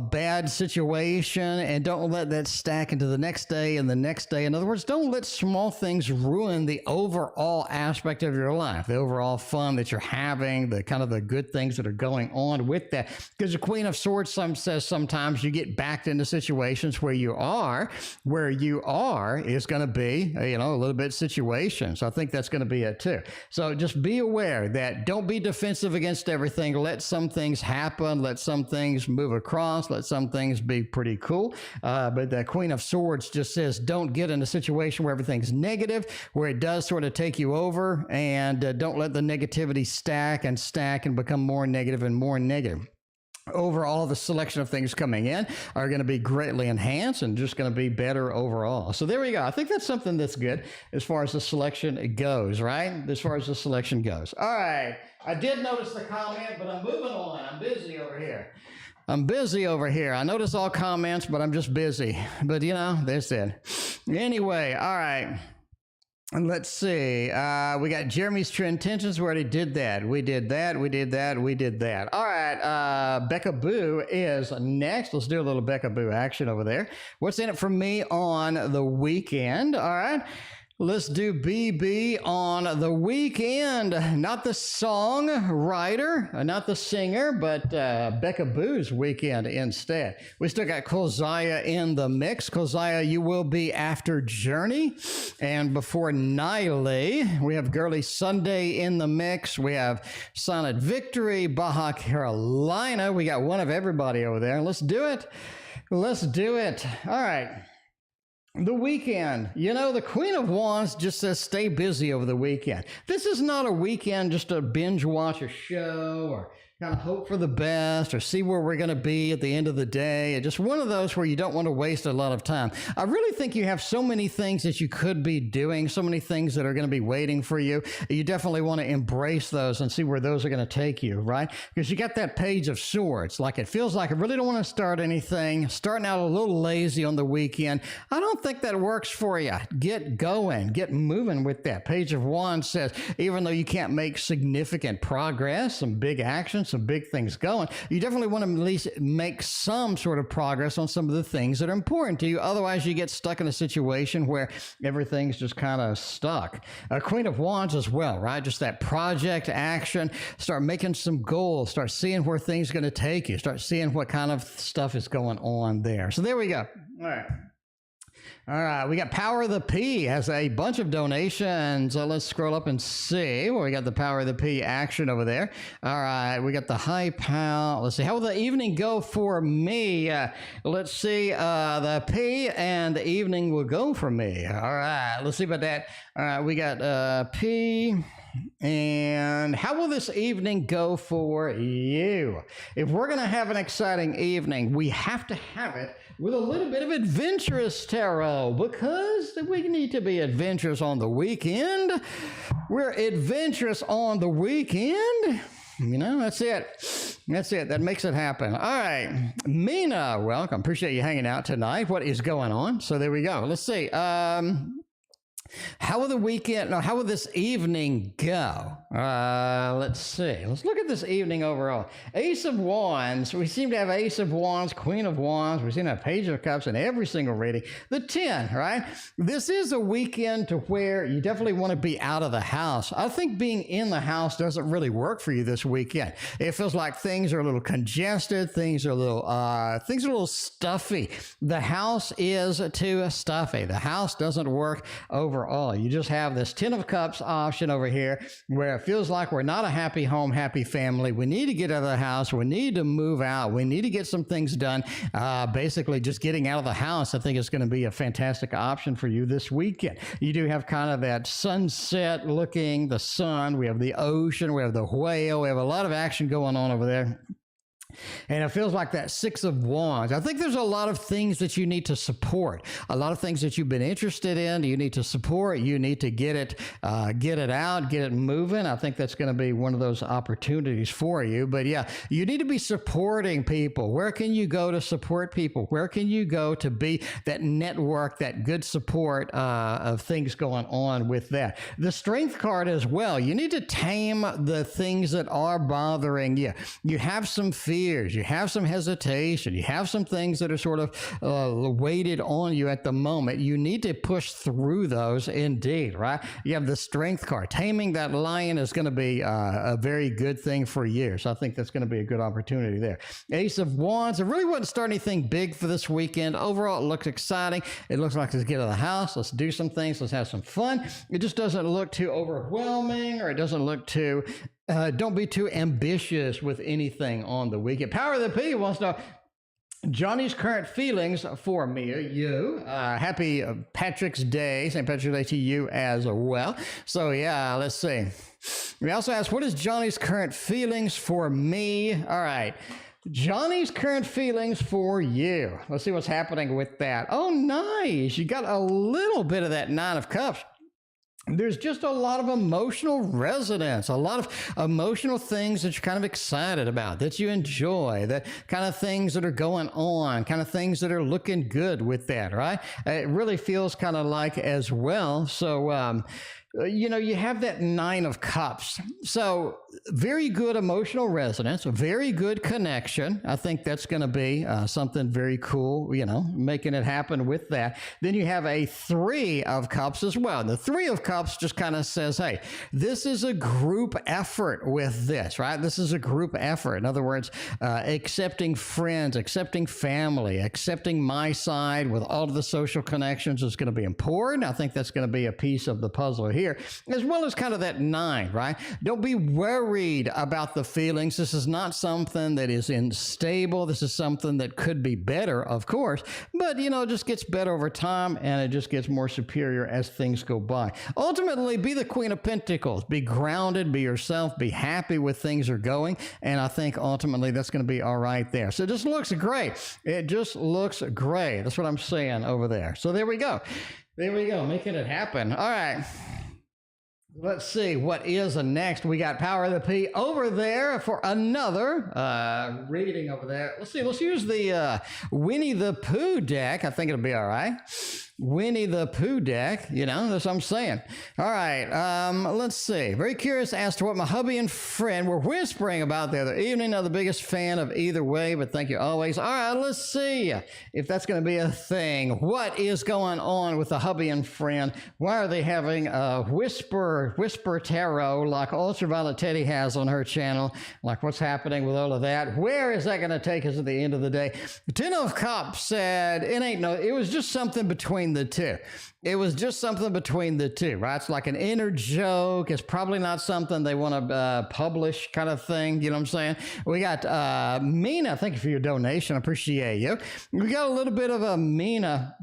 bad situation and don't let that stack into the next day and the next day. In other words, don't let small things ruin the overall aspect of your life, the overall fun that you're having, the kind of the good things that are going on with that. Because the Queen of Swords says sometimes you get backed into situations where you are is going to be, a little bit situation. So I think that's going to be it too. So just be aware that don't be defensive against everything. Let some things happen. Let some things move across. Let some things be pretty cool. But the Queen of Swords just says don't get in a situation where everything's negative, where it does sort of take you over, and don't let the negativity stack and become more negative and more negative. Overall, the selection of things coming in are going to be greatly enhanced and just going to be better overall. So there we go. I think that's something that's good as far as the selection goes, right? As far as the selection goes. All right. I did notice the comment, but I'm moving on. I'm busy over here. I notice all comments, but I'm just busy. But, that's it. Anyway, all right. And let's see. We got Jeremy's True Intentions. We already did that. We did that. All right. Becca Boo is next. Let's do a little Becca Boo action over there. What's in it for me on the weekend? All right. Let's do BB on the weekend. Not the songwriter, not the singer, but Becca Boo's weekend instead. We still got Kolzaya in the mix. Kolzaya, you will be after Journey. And before Nylie, we have Girly Sunday in the mix. We have Silent Victory, Baha Carolina. We got one of everybody over there. Let's do it. All right. The weekend. The Queen of Wands just says stay busy over the weekend. This is not a weekend just to binge watch a show or kind of hope for the best or see where we're going to be at the end of the day. It's just one of those where you don't want to waste a lot of time. I really think you have so many things that you could be doing, so many things that are going to be waiting for you. You definitely want to embrace those and see where those are going to take you, right? Because you got that Page of Swords. Like it feels like I really don't want to start anything. Starting out a little lazy on the weekend. I don't think that works for you. Get going. Get moving with that. Page of Wands says, even though you can't make significant progress, some big actions, some big things going, you definitely want to at least make some sort of progress on some of the things that are important to you. Otherwise, you get stuck in a situation where everything's just kind of stuck. Queen of Wands as well, right? Just that project action. Start making some goals. Start seeing where things are going to take you. Start seeing what kind of stuff is going on there. So there we go. All right. All right, we got Power of the P has a bunch of donations. Let's scroll up and see. Well, we got the Power of the P action over there. All right, we got the High Pow. Let's see, how will the evening go for me? Let's see, the P and the evening will go for me. All right, let's see about that. All right, we got P. And how will this evening go for you? If we're going to have an exciting evening, we have to have it with a little bit of adventurous tarot, because we need to be adventurous on the weekend. We're adventurous on the weekend. You know, that's it. That's it. That makes it happen. All right. Mina, welcome. Appreciate you hanging out tonight. What is going on? So there we go. Let's see. How will the weekend, no, how will this evening go? Let's see. Let's look at this evening overall. Ace of Wands. We seem to have Ace of Wands, Queen of Wands. We seem to have Page of Cups in every single reading. The 10, right? This is a weekend to where you definitely want to be out of the house. I think being in the house doesn't really work for you this weekend. It feels like things are a little congested. Things are a little stuffy. The house is too stuffy. The house doesn't work overall. You just have this 10 of Cups option over here where it feels like we're not a happy home, happy family. We need to get out of the house. We need to move out. We need to get some things done. Basically, just getting out of the house, I think, is going to be a fantastic option for you this weekend. You do have kind of that sunset looking, the sun. We have the ocean. We have the whale. We have a lot of action going on over there. And it feels like that 6 of Wands. I think there's a lot of things that you need to support. A lot of things that you've been interested in, you need to support. You need to get it out, get it moving. I think that's going to be one of those opportunities for you. But yeah, you need to be supporting people. Where can you go to support people? Where can you go to be that network, that good support of things going on with that? The Strength card as well. You need to tame the things that are bothering you. You have some fear. You have some hesitation. You have some things that are sort of weighted on you at the moment. You need to push through those indeed, right? You have the Strength card. Taming that lion is going to be a very good thing for you. So I think that's going to be a good opportunity there. Ace of Wands. I really wouldn't start anything big for this weekend. Overall, it looks exciting. It looks like let's get out of the house. Let's do some things. Let's have some fun. It just doesn't look too overwhelming, or it doesn't look too... don't be too ambitious with anything on the weekend. Power of the P wants to know Johnny's current feelings for me, you. Happy Patrick's Day, St. Patrick's Day to you as well. So yeah, let's see. We also asked, what is Johnny's current feelings for me? All right. Johnny's current feelings for you. Let's see what's happening with that. Oh, nice. You got a little bit of that 9 of Cups. There's just a lot of emotional resonance, a lot of emotional things that you're kind of excited about, that you enjoy, that kind of things that are going on, kind of things that are looking good with that, right? It really feels kind of like as well. So, you know, you have that 9 of Cups. So very good emotional resonance, a very good connection. I think that's going to be something very cool, you know, making it happen with that. Then you have a 3 of Cups as well. And the 3 of Cups just kind of says, hey, this is a group effort with this, right? This is a group effort. In other words, accepting friends, accepting family, accepting my side with all of the social connections is going to be important. I think that's going to be a piece of the puzzle here, as well as kind of that 9, right? Don't be worried about the feelings. This is not something that is unstable. This is something that could be better, of course, but, you know, it just gets better over time, and it just gets more superior as things go by. Ultimately, be the Queen of Pentacles. Be grounded, be yourself, be happy with things are going, and I think ultimately that's going to be all right there. So it just looks great. It just looks great. That's what I'm saying over there. So there we go. There we go, making it happen. All right. Let's see what is next. We got Power of the P over there for another reading over there. Let's see. Let's use the Winnie the Pooh deck. I think it'll be all right. Winnie the Pooh deck, you know, that's what I'm saying. All right, let's see. Very curious as to what my hubby and friend were whispering about the other evening. Not the biggest fan of either way, but thank you always. All right, let's see if that's going to be a thing. What is going on with the hubby and friend? Why are they having a whisper tarot like Ultraviolet Teddy has on her channel? Like, what's happening with all of that? Where is that going to take us at the end of the day? 10 of Cups said, it was just something between between the two. It was just something between the two, right? It's like an inner joke. It's probably not something they want to publish kind of thing. You know what I'm saying? We got Mina. Thank you for your donation. I appreciate you. We got a little bit of a Mina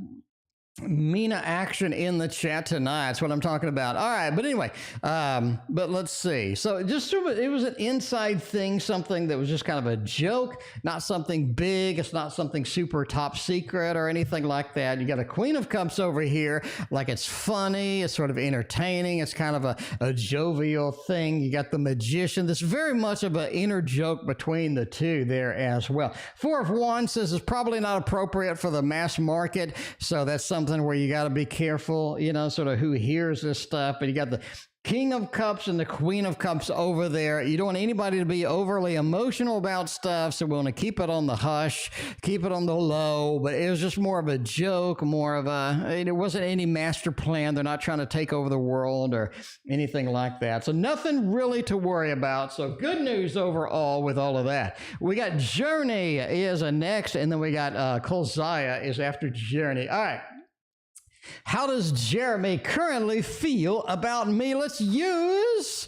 action in the chat tonight. That's what I'm talking about. All right, but anyway, but let's see. So just it was an inside thing, something that was just kind of a joke, not something big. It's not something super top secret or anything like that. You got a Queen of Cups over here, like it's funny, it's sort of entertaining, it's kind of a jovial thing. You got the Magician. This is very much of an inner joke between the two there as well. Four of Wands says it's probably not appropriate for the mass market, so that's something where you got to be careful, you know, sort of who hears this stuff. But you got the King of Cups and the Queen of Cups over there. You don't want anybody to be overly emotional about stuff, so we want to keep it on the hush, keep it on the low. But it was just more of a joke, more of it wasn't any master plan. They're not trying to take over the world or anything like that. So nothing really to worry about. So good news overall with all of that. We got Journey is next, and then we got Kolzaya is after Journey. All right. How does Jeremy currently feel about me? Let's use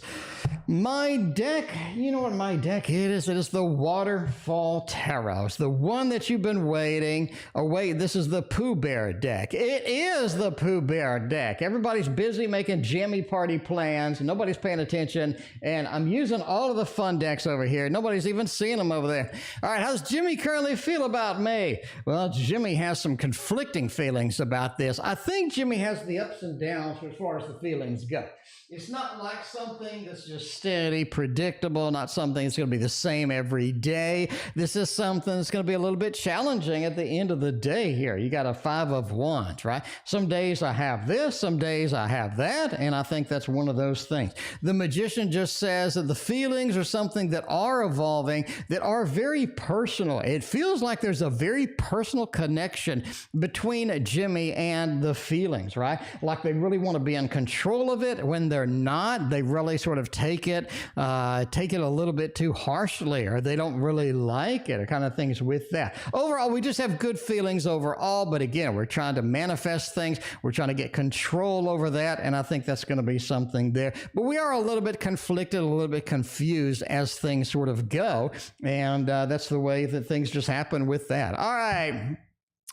my deck. You know what my deck is? It is the Waterfall Tarot. It's the one that you've been waiting. Oh, wait, this is the Pooh Bear deck. It is the Pooh Bear deck. Everybody's busy making jammy party plans. Nobody's paying attention. And I'm using all of the fun decks over here. Nobody's even seeing them over there. All right, how does Jimmy currently feel about me? Well, Jimmy has some conflicting feelings about this. I think Jimmy has the ups and downs as far as the feelings go. It's not like something that's just steady, predictable, not something that's going to be the same every day. This is something that's going to be a little bit challenging at the end of the day here. You got a Five of Wands, right? Some days I have this, some days I have that, and I think that's one of those things. The Magician just says that the feelings are something that are evolving, that are very personal. It feels like there's a very personal connection between Jimmy and the feelings, right? Like they really want to be in control of it. When they're not, they really sort of take it a little bit too harshly, or they don't really like it, or kind of things with that. Overall, we just have good feelings overall, but again, we're trying to manifest things. We're trying to get control over that, and I think that's going to be something there. But we are a little bit conflicted, a little bit confused as things sort of go, and that's the way that things just happen with that. All right.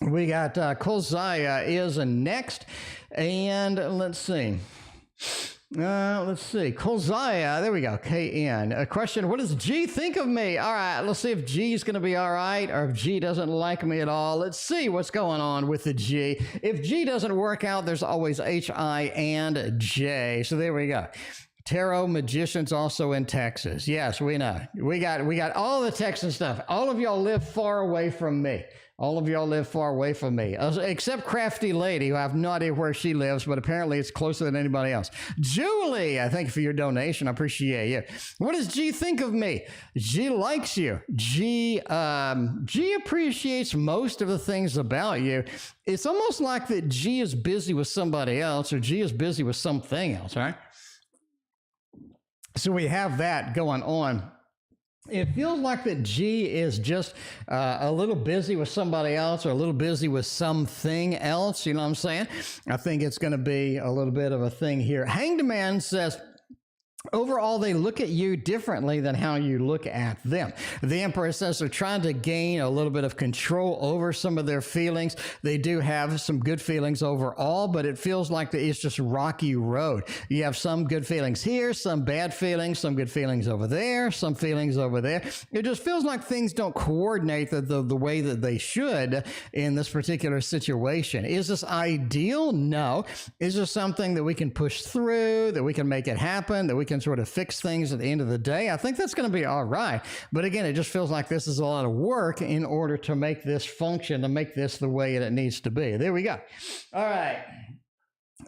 We got Kolzaya is next, and let's see. Kolzaya, there we go, KN. A question, what does G think of me? All right, let's see if G's going to be all right, or if G doesn't like me at all. Let's see what's going on with the G. If G doesn't work out, there's always H, I, and J. So there we go. Tarot Magicians also in Texas. Yes, we know. We got all the Texas stuff. All of y'all live far away from me. All of y'all live far away from me, except Crafty Lady, who I have no idea where she lives, but apparently it's closer than anybody else. Julie, I thank you for your donation. I appreciate you. What does G think of me? G likes you. G appreciates most of the things about you. It's almost like that G is busy with somebody else, or G is busy with something else, right? So we have that going on. It feels like that G is just a little busy with somebody else, or a little busy with something else. You know what I'm saying? I think it's going to be a little bit of a thing here. Hanged Man says, overall, they look at you differently than how you look at them. The Emperor says they're trying to gain a little bit of control over some of their feelings. They do have some good feelings overall, but it feels like it's just rocky road. You have some good feelings here, some bad feelings, some good feelings over there, some feelings over there. It just feels like things don't coordinate the way that they should in this particular situation. Is this ideal? No. Is this something that we can push through, that we can make it happen, that we can sort of fix things at the end of the day? I think that's going to be all right. But again, it just feels like this is a lot of work in order to make this function, to make this the way that it needs to be. There we go. All right.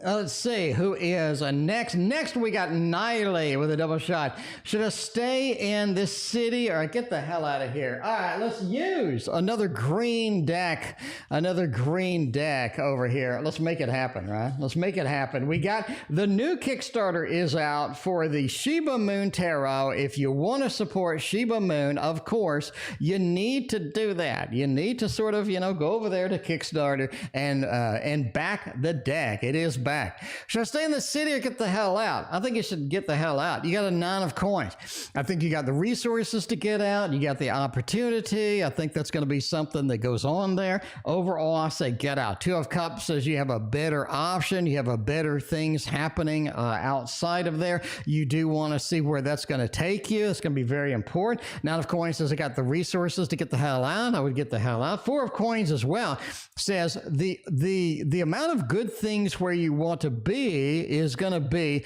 Let's see who is next. Next, we got Nylie with a double shot. Should I stay in this city or get the hell out of here? All right, let's use another green deck. Another green deck over here. Let's make it happen, right? Let's make it happen. We got the new Kickstarter is out for the Shiba Moon Tarot. If you want to support Shiba Moon, of course, you need to do that. You need to sort of, go over there to Kickstarter and back the deck. It is back. Should I stay in the city or get the hell out? I think you should get the hell out. You got a 9 of coins. I think you got the resources to get out. You got the opportunity. I think that's going to be something that goes on there. Overall, I say get out. 2 of Cups says you have a better option. You have a better things happening outside of there. You do want to see where that's going to take you. It's going to be very important. 9 of Coins says I got the resources to get the hell out. I would get the hell out. 4 of Coins as well says the amount of good things where you want to be is going to be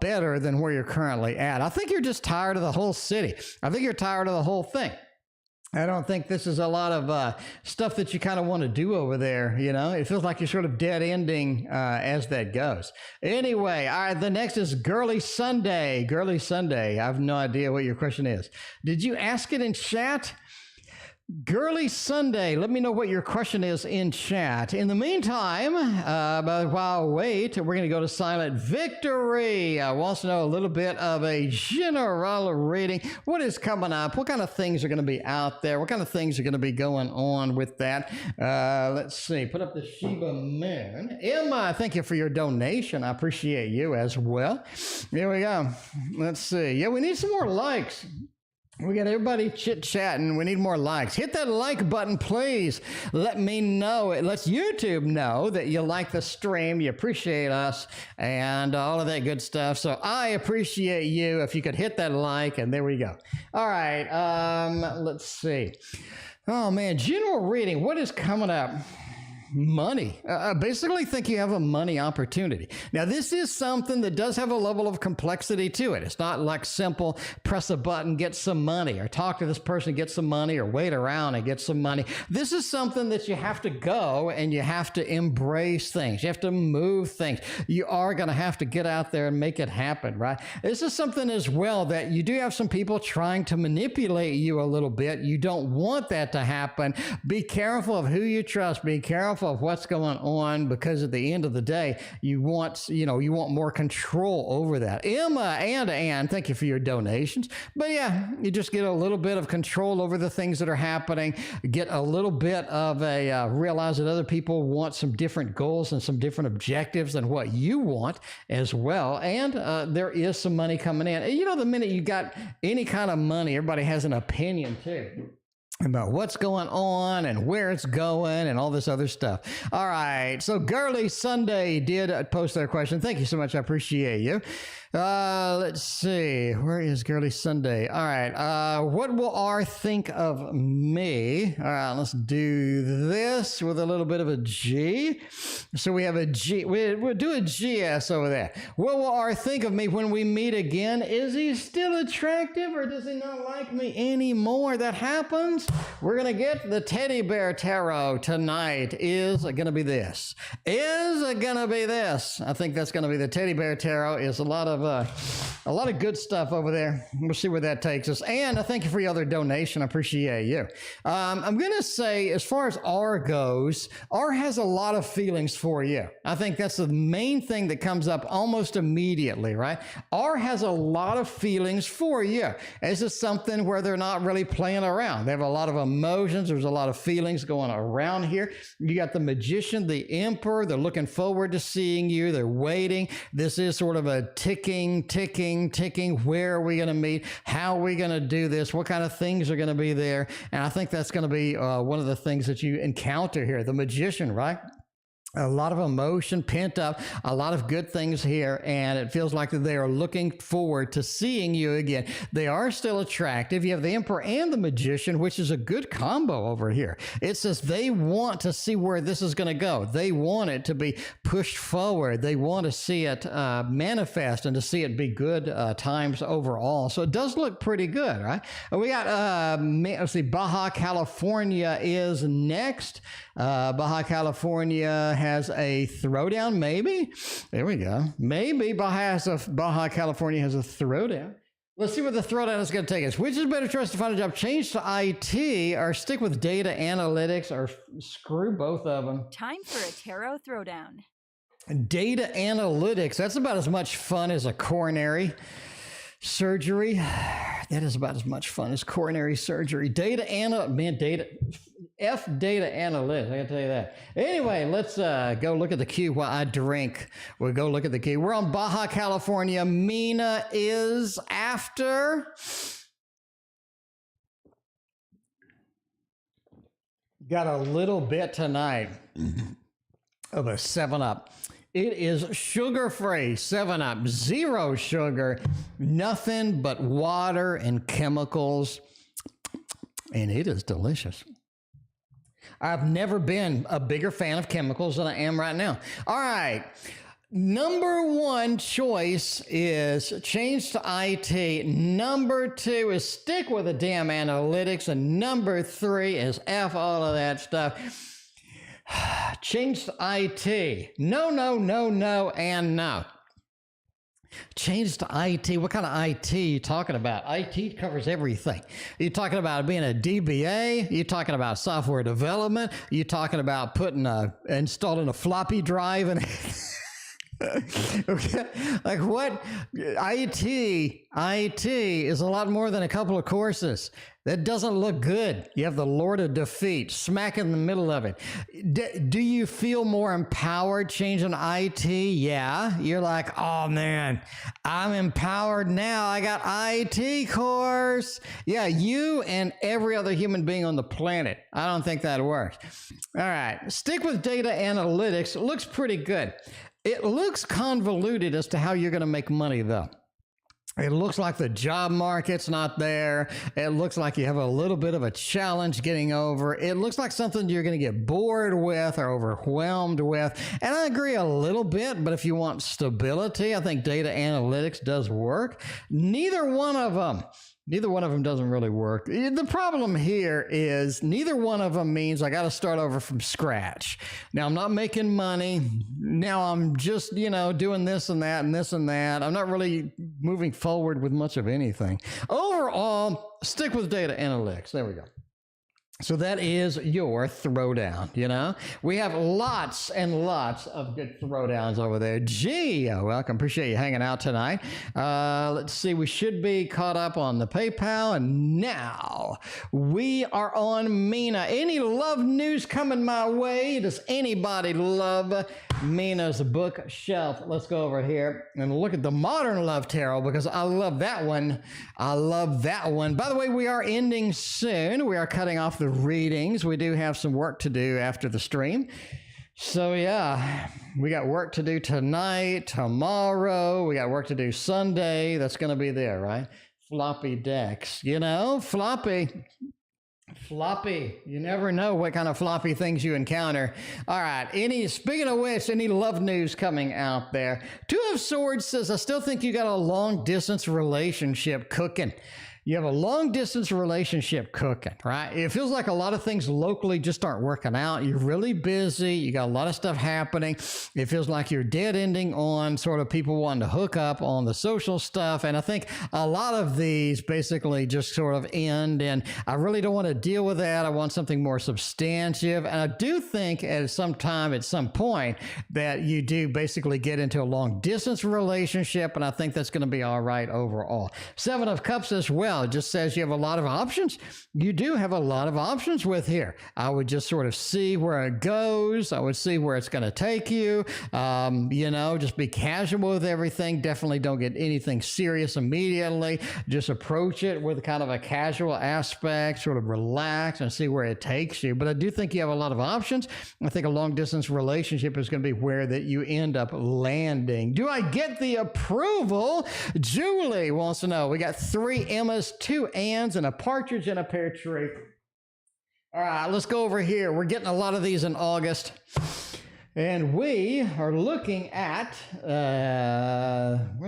better than where you're currently at. I think you're just tired of the whole city. I think you're tired of the whole thing. I don't think this is a lot of stuff that you kind of want to do over there. It feels like you're sort of dead ending as that goes. Anyway, all right, the next is Girly Sunday. Girly Sunday. I have no idea what your question is. Did you ask it in chat? Girly Sunday, let me know what your question is in chat. In the meantime, while I wait, we're going to go to Silent Victory. Wants to know a little bit of a general reading. What is coming up? What kind of things are going to be out there? What kind of things are going to be going on with that? Let's see. Put up the Shiba Moon. Emma, thank you for your donation. I appreciate you as well. Here we go. Let's see. Yeah, we need some more likes. We got everybody chit-chatting. We need more likes. Hit that like button, please. Let me know. It lets YouTube know that you like the stream, you appreciate us, and all of that good stuff. So I appreciate you if you could hit that like, and there we go. All right, let's see. Oh, man, general reading. What is coming up? Money. I basically think you have a money opportunity. Now, this is something that does have a level of complexity to it. It's not like simple press a button, get some money, or talk to this person, get some money, or wait around and get some money. This is something that you have to go and you have to embrace things. You have to move things. You are going to have to get out there and make it happen, right? This is something as well that you do have some people trying to manipulate you a little bit. You don't want that to happen. Be careful of who you trust. Be careful of what's going on, because at the end of the day, you want more control over that. Emma and Ann, thank you for your donations. But yeah, you just get a little bit of control over the things that are happening, get a little bit of a realize that other people want some different goals and some different objectives than what you want as well. And there is some money coming in. The minute you got any kind of money, everybody has an opinion too about what's going on and where it's going and all this other stuff. All right. So Girly Sunday did post their question. Thank you so much. I appreciate you. Let's see. Where is Girly Sunday? All right. What will R think of me? All right. Let's do this with a little bit of a G. So we have a G. We'll do a GS over there. What will R think of me when we meet again? Is he still attractive or does he not like me anymore? That happens. We're going to get the Teddy Bear Tarot tonight. Is it going to be this? Is it going to be this? I think that's going to be the Teddy Bear Tarot. Is a lot of good stuff over there. We'll see where that takes us. And I thank you for your other donation. I appreciate you. I'm going to say, as far as R goes, R has a lot of feelings for you. I think that's the main thing that comes up almost immediately, right? R has a lot of feelings for you. This is something where they're not really playing around. They have a lot of emotions. There's a lot of feelings going around here. You got the Magician, the Emperor. They're looking forward to seeing you. They're waiting. This is sort of a ticking. Where are we going to meet? How are we going to do this? What kind of things are going to be there? And I think that's going to be one of the things that you encounter here. The Magician, right? A lot of emotion pent up, a lot of good things here, and it feels like that they are looking forward to seeing you again. They are still attractive. You have the Emperor and the Magician, which is a good combo over here. It says they want to see where this is going to go. They want it to be pushed forward. They want to see it manifest and to see it be good times overall. So it does look pretty good, right? We got, let's see, Baha California is next. Baha California has a throwdown, maybe. There we go. Maybe Baja California has a throwdown. Let's see what the throwdown is going to take us. Which is a better choice to find a job? Change to IT or stick with data analytics or screw both of them? Time for a tarot throwdown. Data analytics. That's about as much fun as a coronary surgery. That is about as much fun as coronary surgery. Data analytics. I gotta tell you that. Anyway, let's go look at the queue while I drink. We'll go look at the queue. We're on Baja California. Mina is after. Got a little bit tonight of a 7-Up. It is sugar-free 7-Up, 0 sugar, nothing but water and chemicals, and it is delicious. I've never been a bigger fan of chemicals than I am right now. All right. Number 1 choice is change to IT. Number 2 is stick with the damn analytics. And number 3 is F all of that stuff. Change to IT. No, no, no, no, and no. Change to IT. What kind of IT are you talking about? IT covers everything. You're talking about being a DBA. You're talking about software development. You're talking about installing a floppy drive and okay, like what? IT is a lot more than a couple of courses. That doesn't look good. You have the Lord of Defeat smack in the middle of it. Do you feel more empowered changing IT? Yeah. You're like, oh man, I'm empowered now. I got IT course. Yeah, you and every other human being on the planet. I don't think that works. All right. Stick with data analytics. It looks pretty good. It looks convoluted as to how you're going to make money, though. It looks like the job market's not there. It looks like you have a little bit of a challenge getting over. It looks like something you're going to get bored with or overwhelmed with. And I agree a little bit, but if you want stability, I think data analytics does work. Neither one of them doesn't really work. The problem here is neither one of them means I got to start over from scratch. Now, I'm not making money. Now I'm just, doing this and that and this and that. I'm not really moving forward with much of anything. Overall, stick with data analytics. There we go. So that is your throwdown, We have lots and lots of good throwdowns over there. Gee, welcome. Appreciate you hanging out tonight. Let's see. We should be caught up on the PayPal. And now we are on Mina. Any love news coming my way? Does anybody love Mina's bookshelf? Let's go over here and look at the Modern Love Tarot because I love that one. By the way, we are ending soon. We are cutting off the readings. We do have some work to do after the stream. So yeah, we got work to do tonight, tomorrow. We got work to do Sunday. That's going to be there, right? Floppy decks, floppy. You never know what kind of floppy things you encounter. All right. Speaking of which, any love news coming out there? 2 of Swords says, I still think you got a long distance relationship cooking. You have a long distance relationship cooking, right? It feels like a lot of things locally just aren't working out. You're really busy. You got a lot of stuff happening. It feels like you're dead ending on sort of people wanting to hook up on the social stuff. And I think a lot of these basically just sort of end. And I really don't want to deal with that. I want something more substantive. And I do think at some point that you do basically get into a long distance relationship. And I think that's going to be all right overall. 7 of Cups as well. It just says you have a lot of options. You do have a lot of options with here. I would just sort of see where it goes. I would see where it's going to take you. Just be casual with everything. Definitely don't get anything serious immediately. Just approach it with kind of a casual aspect, sort of relax and see where it takes you. But I do think you have a lot of options. I think a long distance relationship is going to be where that you end up landing. Do I get the approval? Julie wants to know. We got 3 Emmas, 2 Anns, and a partridge in a pear tree. All right, let's go over here. We're getting a lot of these in August. And we are looking at, where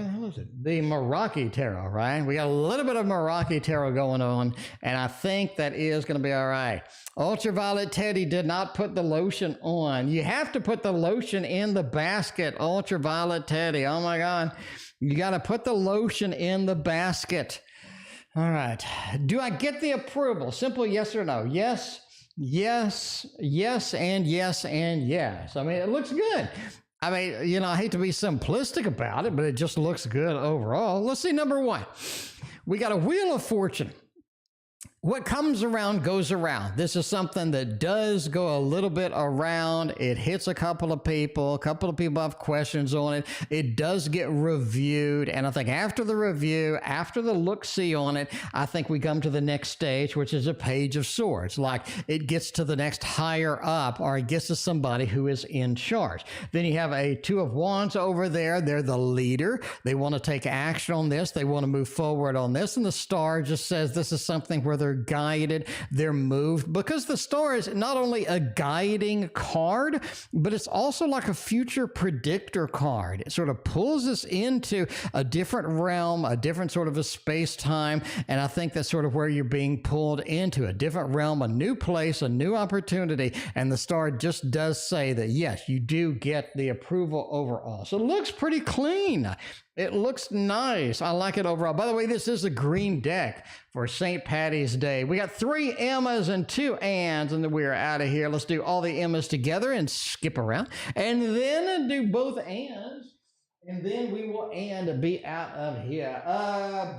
the hell is it? The Meraki Tarot, right? We got a little bit of Meraki Tarot going on, and I think that is going to be all right. Ultraviolet Teddy did not put the lotion on. You have to put the lotion in the basket, Ultraviolet Teddy. Oh my God. You got to put the lotion in the basket. All right. Do I get the approval? Simple yes or no. Yes. Yes, yes, and yes, and yes. I mean, it looks good. I mean, you know, I hate to be simplistic about it, but it just looks good overall. Let's see, number one. We got a Wheel of Fortune. What comes around goes around. This is something that does go a little bit around. It hits a couple of people have questions on it. It does get reviewed. And I think after the review, after the look-see on it, I think we come to the next stage, which is a Page of Swords. Like it gets to the next higher up, or it gets to somebody who is in charge. Then you have a Two of Wands over there. They're the leader. They want to take action on this. They want to move forward on this. And the Star just says this is something where they're guided, they're moved, because the Star is not only a guiding card, but it's also like a future predictor card. It sort of pulls us into a different realm, a different sort of a space-time, and I think that's sort of where you're being pulled into, a different realm, a new place, a new opportunity, and the Star just does say that, yes, you do get the approval overall. So it looks pretty clean. It looks nice. I like it overall. By the way, this is a green deck for St. Patty's Day. We got 3 Emmas and 2 Anns, and then we're out of here. Let's do all the Emmas together and skip around, and then do both Anns, and then we will be out of here.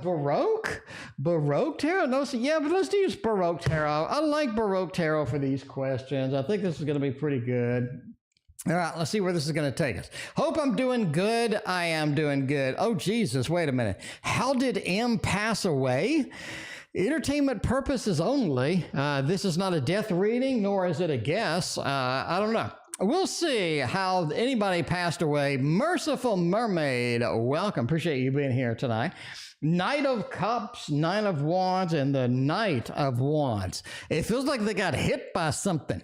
Baroque Tarot? No, yeah, but let's use Baroque Tarot. I like Baroque Tarot for these questions. I think this is going to be pretty good. All right, let's see where this is going to take us. Hope I'm doing good. I am doing good. Oh, Jesus, wait a minute. How did M pass away? Entertainment purposes only. This is not a death reading, nor is it a guess. I don't know. We'll see how anybody passed away. Merciful Mermaid, welcome. Appreciate you being here tonight. Knight of Cups, Nine of Wands, and the Knight of Wands. It feels like they got hit by something.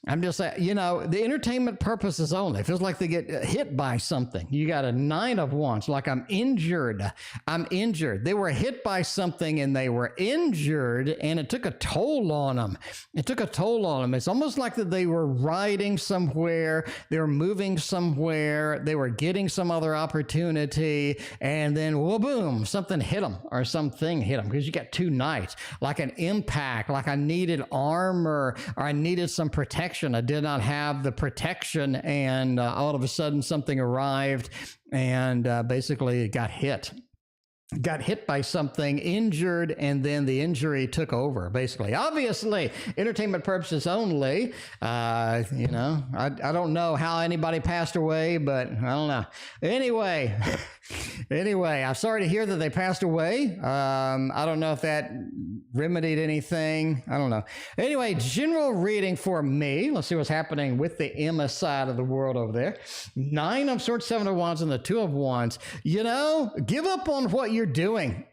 I'm just saying, you know, the entertainment purposes only. It feels like they get hit by something. You got a Nine of Wands, like I'm injured. I'm injured. They were hit by something and they were injured, and it took a toll on them. It took a toll on them. It's almost like that they were riding somewhere, they were moving somewhere, they were getting some other opportunity, and then, whoa, boom, something hit them, or something hit them, because you got 2 knights, like an impact, like I needed armor, or I needed some protection. I did not have the protection, and all of a sudden something arrived, and basically it got hit. Got hit by something, injured, and then the injury took over, basically. Obviously, entertainment purposes only. You know, I don't know how anybody passed away, but I don't know. Anyway, I'm sorry to hear that they passed away. I don't know if that remedied anything. I don't know. Anyway, general reading for me. Let's see what's happening with the Emma side of the world over there. 9 of Swords, 7 of Wands, and the 2 of Wands. You know, give up on what you're doing.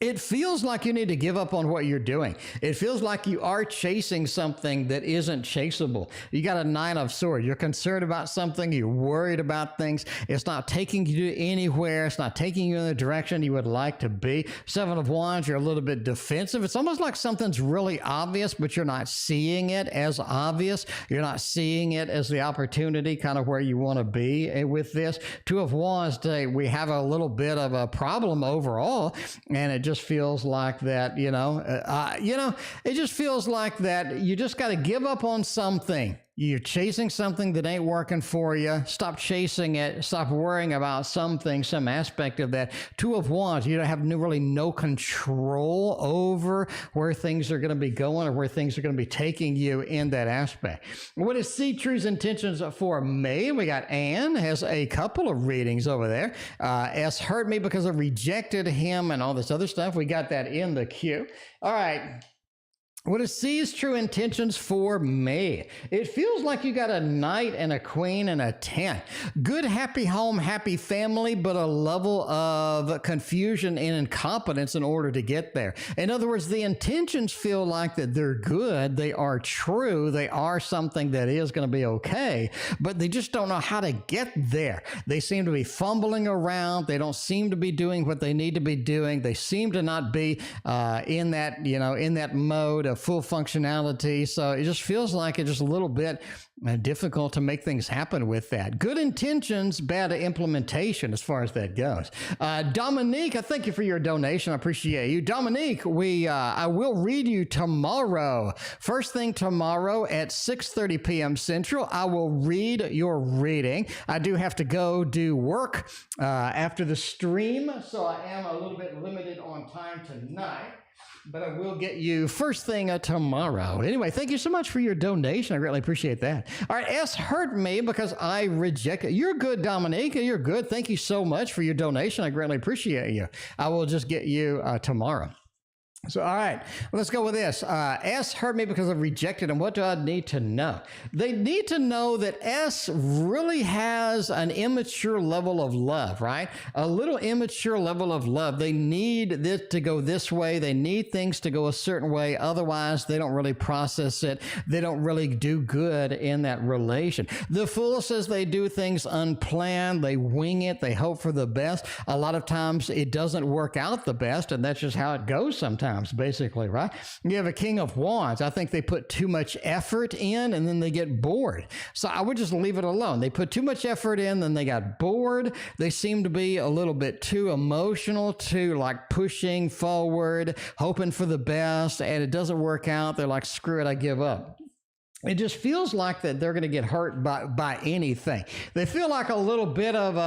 It feels like you need to give up on what you're doing. It feels like you are chasing something that isn't chaseable. You got a 9 of Swords. You're concerned about something. You're worried about things. It's not taking you anywhere. It's not taking you in the direction you would like to be. 7 of Wands, you're a little bit defensive. It's almost like something's really obvious, but you're not seeing it as obvious. You're not seeing it as the opportunity, kind of where you want to be with this. 2 of Wands, today, we have a little bit of a problem overall, and it just feels like that, it just feels like that you just got to give up on something. You're chasing something that ain't working for you. Stop chasing it. Stop worrying about something, some aspect of that. 2 of Wands, you don't have really no control over where things are going to be going or where things are going to be taking you in that aspect. What is See-True's intentions for May? We got Anne has a couple of readings over there. S hurt me because I rejected him and all this other stuff. We got that in the queue. All right. What is C's true intentions for me? It feels like you got a knight and a queen and a 10. Good, happy home, happy family, but a level of confusion and incompetence in order to get there. In other words, the intentions feel like that they're good, they are true, they are something that is going to be okay, but they just don't know how to get there. They seem to be fumbling around. They don't seem to be doing what they need to be doing. They seem to not be in that mode of full functionality. So it just feels like it's just a little bit difficult to make things happen with that. Good intentions, bad implementation as far as that goes. Dominique, I thank you for your donation. I appreciate you. Dominique, I will read you tomorrow. First thing tomorrow at 6:30 p.m. Central, I will read your reading. I do have to go do work after the stream, so I am a little bit limited on time tonight. But I will get you first thing tomorrow. Anyway, thank you so much for your donation. I greatly appreciate that. All right, S hurt me because I rejected. You're good, Dominique. You're good. Thank you so much for your donation. I greatly appreciate you. I will just get you tomorrow. So, all right, let's go with this. S hurt me because I rejected him. What do I need to know? They need to know that S really has an immature level of love, right? A little immature level of love. They need this to go this way. They need things to go a certain way. Otherwise, they don't really process it. They don't really do good in that relation. The Fool says they do things unplanned. They wing it. They hope for the best. A lot of times it doesn't work out the best, and that's just how it goes sometimes. Basically, right? You have a King of Wands. I think they put too much effort in and then they get bored. So I would just leave it alone. They put too much effort in, then they got bored. They seem to be a little bit too emotional, too like pushing forward, hoping for the best, and it doesn't work out. They're like, screw it, I give up. It just feels like that they're going to get hurt by anything. They feel like a little bit of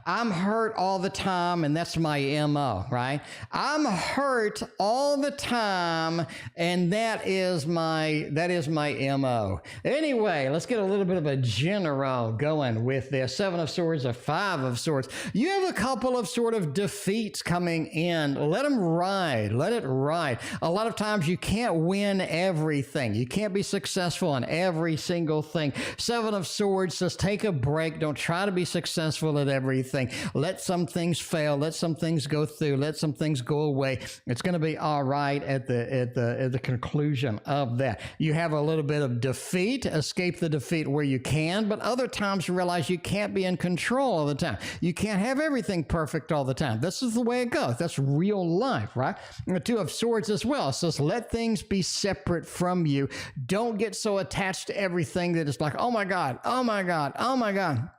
I'm hurt all the time, and that's my MO, right? I'm hurt all the time, and that is my MO. Anyway, let's get a little bit of a general going with this. 7 of Swords, a 5 of Swords. You have a couple of sort of defeats coming in. Let them ride. Let it ride. A lot of times you can't win everything. You can't be successful in every single thing. 7 of Swords says take a break. Don't try to be successful at everything. Let some things fail. Let some things go through. Let some things go away. It's going to be all right at the conclusion of that. You have a little bit of defeat. Escape the defeat where you can, but other times you realize you can't be in control all the time. You can't have everything perfect all the time. This is the way it goes. That's real life, right? The 2 of Swords as well says let things be separate from you. Don't get so attached to everything that it's like, oh my God, oh my God, oh my God.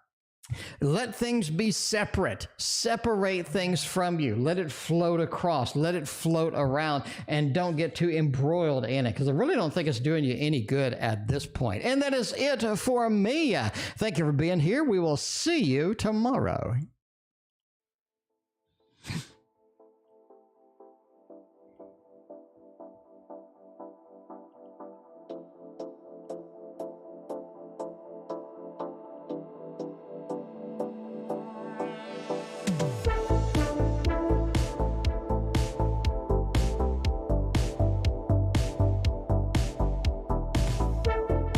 Let things be separate. Separate things from you. Let it float across. Let it float around, and don't get too embroiled in it, because I really don't think it's doing you any good at this point. And that is it for me. Thank you for being here. We will see you tomorrow.